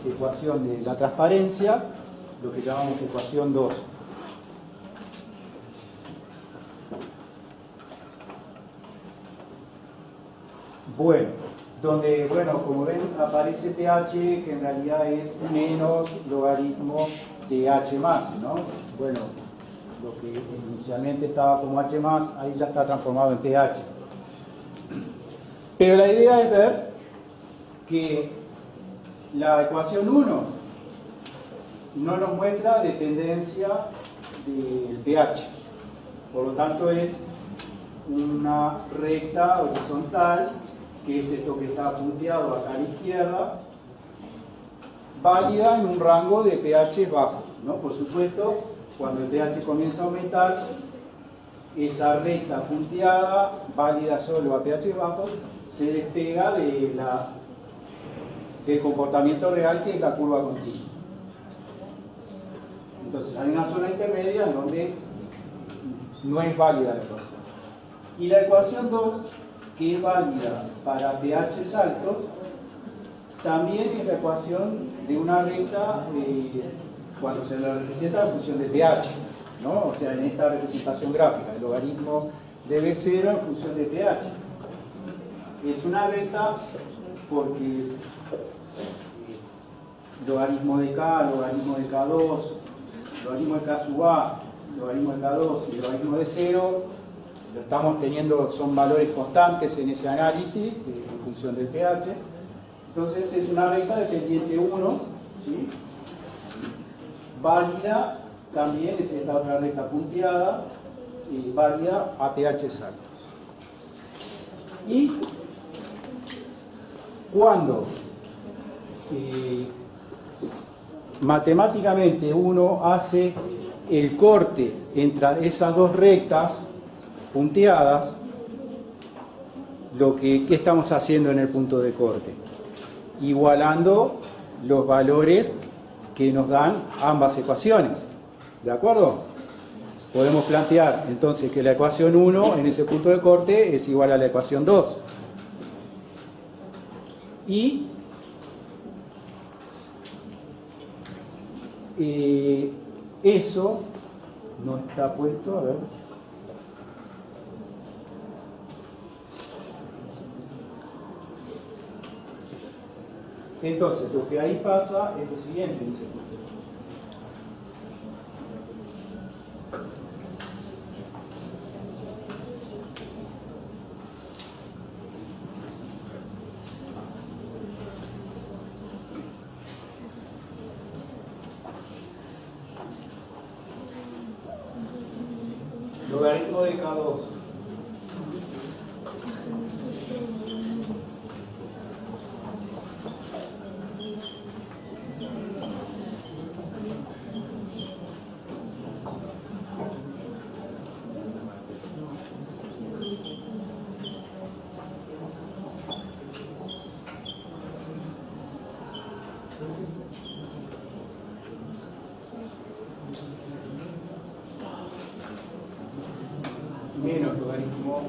ecuación de la transparencia, lo que llamamos ecuación 2. Bueno, donde, como ven, aparece pH, que en realidad es menos logaritmo de H+, ¿no? Bueno, lo que inicialmente estaba como H+, ahí ya está transformado en pH. Pero la idea es ver que la ecuación 1 no nos muestra dependencia del pH. Por lo tanto, es una recta horizontal, que es esto que está punteado acá a la izquierda, válida en un rango de pH bajos, ¿no? Por supuesto, cuando el pH comienza a aumentar, esa recta punteada, válida solo a pH bajos, se despega del comportamiento real, que es la curva continua. Entonces hay una zona intermedia en donde no es válida la ecuación. Y la ecuación 2, que es válida para pHs altos, también es la ecuación de una recta cuando se la representa en función de pH, ¿no? O sea, en esta representación gráfica, el logaritmo de B0 en función de pH. Es una recta porque logaritmo de K, logaritmo de K2, logaritmo de K sub A, logaritmo de K2 y logaritmo de 0, lo estamos teniendo, son valores constantes en ese análisis en función del pH. Entonces es una recta dependiente 1, ¿sí? Válida también es esta otra recta punteada, válida a pHs altos. Y cuando matemáticamente uno hace el corte entre esas dos rectas punteadas, ¿qué estamos haciendo en el punto de corte? Igualando los valores que nos dan ambas ecuaciones, ¿de acuerdo? Podemos plantear entonces que la ecuación 1 en ese punto de corte es igual a la ecuación 2. Y eso no está puesto, a ver. Entonces, lo que ahí pasa es lo siguiente, dice. Logaritmo de K2. Menos logaritmo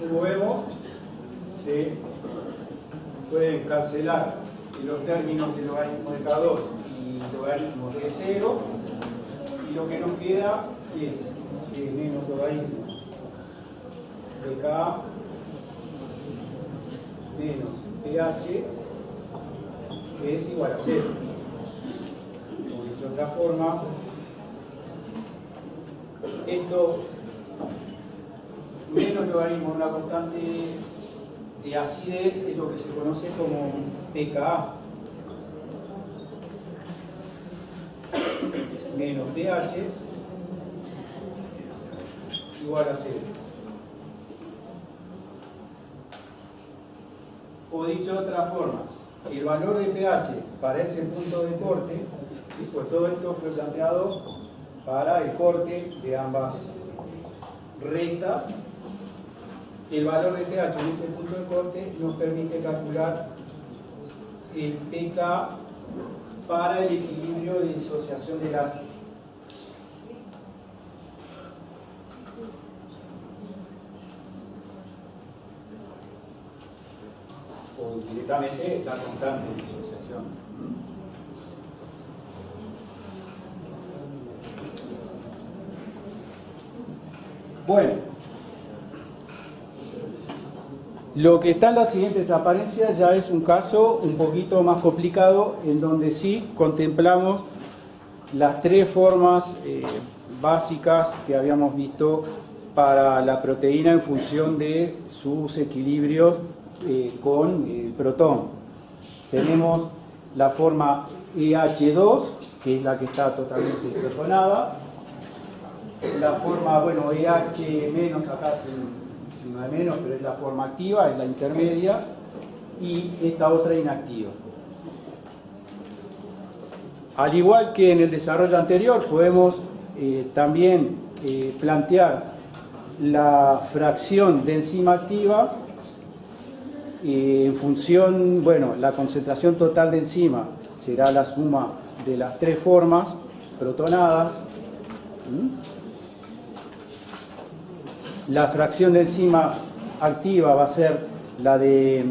como vemos, se pueden cancelar los términos de logaritmo de K2 y logaritmo de 0, y lo que nos queda es menos logaritmo de K menos pH, que es igual a 0. O dicho de otra forma, esto menos logaritmo de una constante de acidez es lo que se conoce como pKa. Menos pH igual a 0. O dicho de otra forma, el valor de pH para ese punto de corte, pues todo esto fue planteado para el corte de ambas rectas. El valor de pH en ese punto de corte nos permite calcular el pK para el equilibrio de disociación del ácido. O directamente la constante de disociación. Bueno, lo que está en la siguiente transparencia ya es un caso un poquito más complicado, en donde sí contemplamos las tres formas básicas que habíamos visto para la proteína en función de sus equilibrios con el protón. Tenemos la forma EH2, que es la que está totalmente protonada. La forma, bueno, EH menos, acá signo de menos, pero es la forma activa, es la intermedia, y esta otra inactiva. Al igual que en el desarrollo anterior, podemos también plantear la fracción de enzima activa en función, bueno, la concentración total de enzima será la suma de las tres formas protonadas. La fracción de enzima activa va a ser la de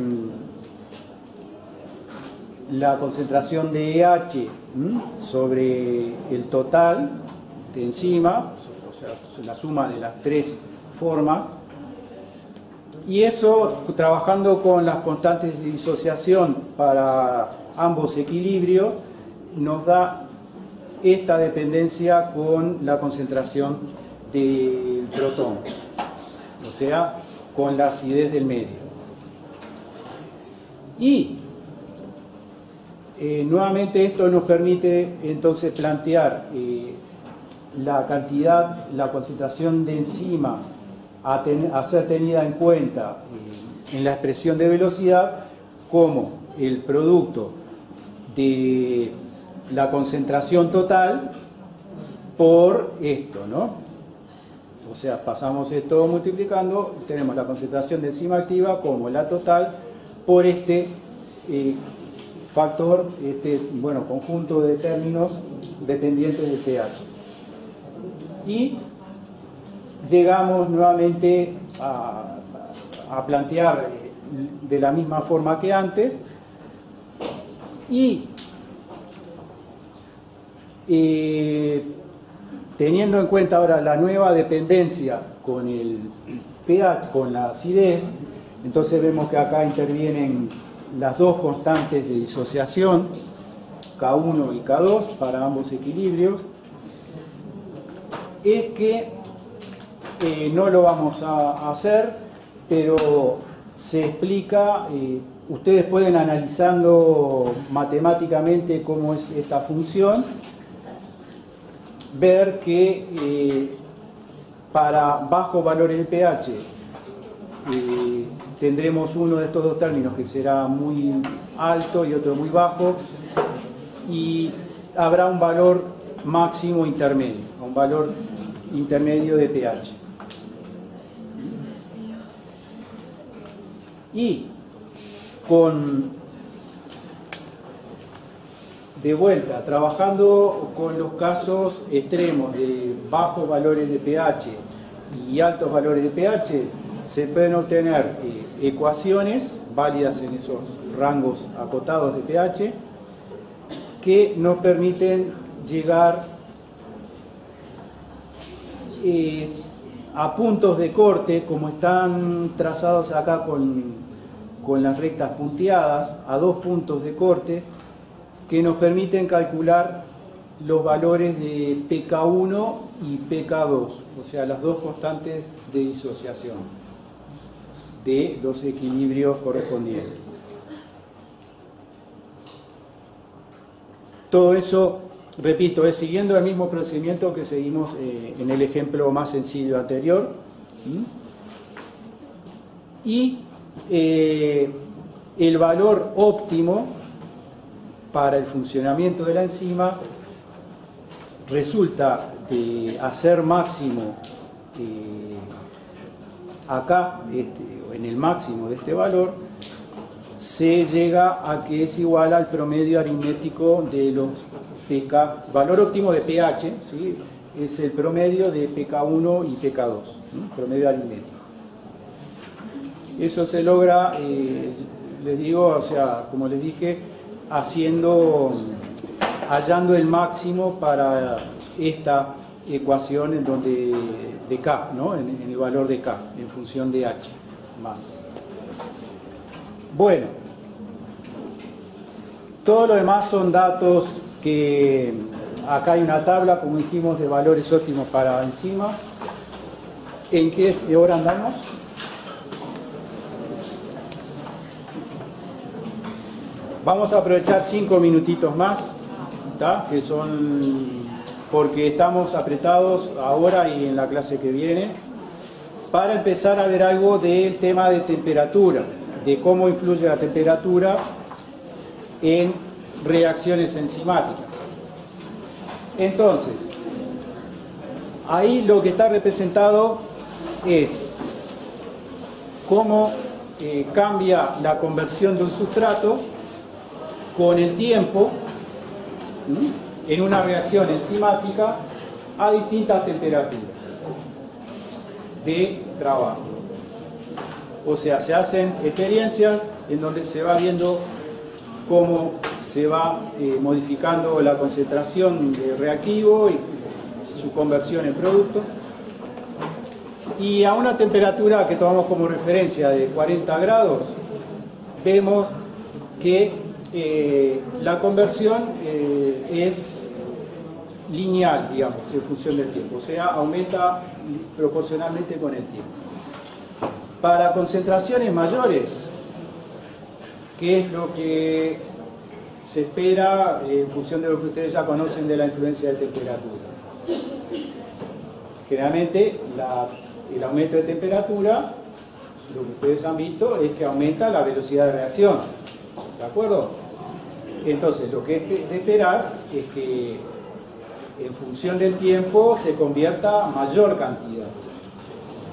la concentración de EH sobre el total de enzima, o sea, la suma de las tres formas. Y eso, trabajando con las constantes de disociación para ambos equilibrios, nos da esta dependencia con la concentración del protón, o sea, con la acidez del medio. Y nuevamente esto nos permite entonces plantear la cantidad, la concentración de enzima a ser tenida en cuenta en la expresión de velocidad como el producto de la concentración total por esto, ¿no? O sea, pasamos esto multiplicando, tenemos la concentración de enzima activa como la total por este factor, bueno, conjunto de términos dependientes del pH. Y llegamos nuevamente a plantear de la misma forma que antes, y teniendo en cuenta ahora la nueva dependencia con el pH, con la acidez, entonces vemos que acá intervienen las dos constantes de disociación, K1 y K2, para ambos equilibrios. Es que no lo vamos a hacer, pero se explica, ustedes pueden analizando matemáticamente cómo es esta función, ver que para bajos valores de pH tendremos uno de estos dos términos que será muy alto y otro muy bajo, y habrá un valor máximo intermedio, un valor intermedio de pH. Y de vuelta, trabajando con los casos extremos de bajos valores de pH y altos valores de pH, se pueden obtener ecuaciones válidas en esos rangos acotados de pH que nos permiten llegar a puntos de corte, como están trazados acá con las rectas punteadas, a dos puntos de corte que nos permiten calcular los valores de pK1 y pK2, o sea, las dos constantes de disociación de los equilibrios correspondientes. Todo eso, repito, es siguiendo el mismo procedimiento que seguimos en el ejemplo más sencillo anterior. Y el valor óptimo para el funcionamiento de la enzima resulta de hacer máximo acá, en el máximo de este valor, se llega a que es igual al promedio aritmético de los pK, valor óptimo de pH, ¿sí? Es el promedio de pK1 y pK2, promedio aritmético. Eso se logra, les digo, o sea, como les dije, hallando el máximo para esta ecuación en donde de K, ¿no? en el valor de K, en función de H más. Bueno, todo lo demás son datos que acá hay una tabla, como dijimos, de valores óptimos para enzima. ¿En qué hora andamos? Vamos a aprovechar 5 minutitos más, ¿tá? Que son porque estamos apretados ahora y en la clase que viene, para empezar a ver algo del tema de temperatura, de cómo influye la temperatura en reacciones enzimáticas. Entonces, ahí lo que está representado es cómo cambia la conversión de un sustrato con el tiempo en una reacción enzimática a distintas temperaturas de trabajo. O sea, se hacen experiencias en donde se va viendo cómo se va modificando la concentración de reactivo y su conversión en producto. Y a una temperatura que tomamos como referencia de 40 grados, vemos que la conversión es lineal, digamos, en función del tiempo, o sea, aumenta proporcionalmente con el tiempo. Para concentraciones mayores, ¿qué es lo que se espera en función de lo que ustedes ya conocen de la influencia de temperatura? Generalmente el aumento de temperatura, lo que ustedes han visto es que aumenta la velocidad de reacción, ¿de acuerdo? Entonces lo que es de esperar es que en función del tiempo se convierta mayor cantidad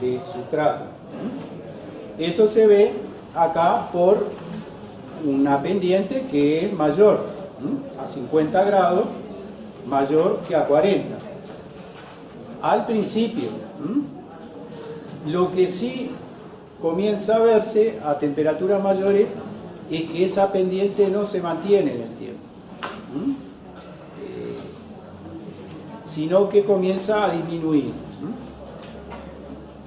de sustrato. Eso se ve acá por una pendiente que es mayor, a 50 grados, mayor que a 40. Al principio, lo que sí comienza a verse a temperaturas mayores es que esa pendiente no se mantiene en el tiempo. sino que comienza a disminuir.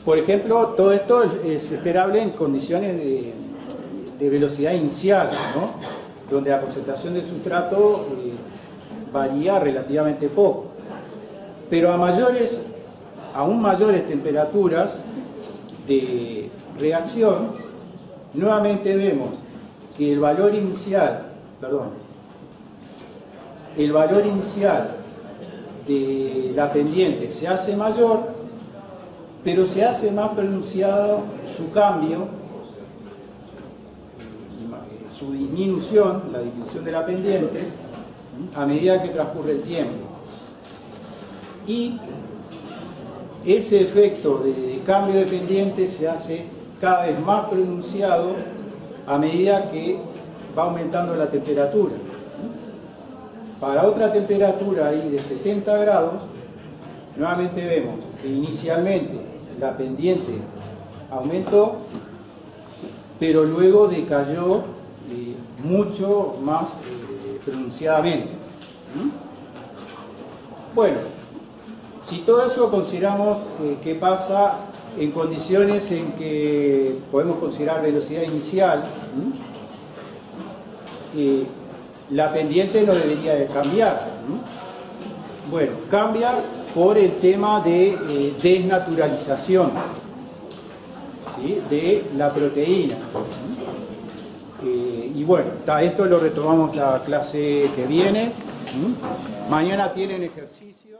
Por ejemplo, todo esto es esperable en condiciones de velocidad inicial, ¿no? Donde la concentración del sustrato varía relativamente poco. Pero aún mayores temperaturas de reacción, nuevamente vemos que el valor inicial de la pendiente se hace mayor, pero se hace más pronunciado su cambio, su disminución, la disminución de la pendiente, a medida que transcurre el tiempo. Y ese efecto de cambio de pendiente se hace cada vez más pronunciado a medida que va aumentando la temperatura. Para otra temperatura ahí de 70 grados, nuevamente vemos que inicialmente la pendiente aumentó, pero luego decayó mucho más pronunciadamente. Bueno, si todo eso consideramos que pasa en condiciones en que podemos considerar velocidad inicial, la pendiente no debería de cambiar. Bueno, cambia por el tema de desnaturalización, ¿sí?, de la proteína. Y bueno, esto lo retomamos la clase que viene. Mañana tienen ejercicio.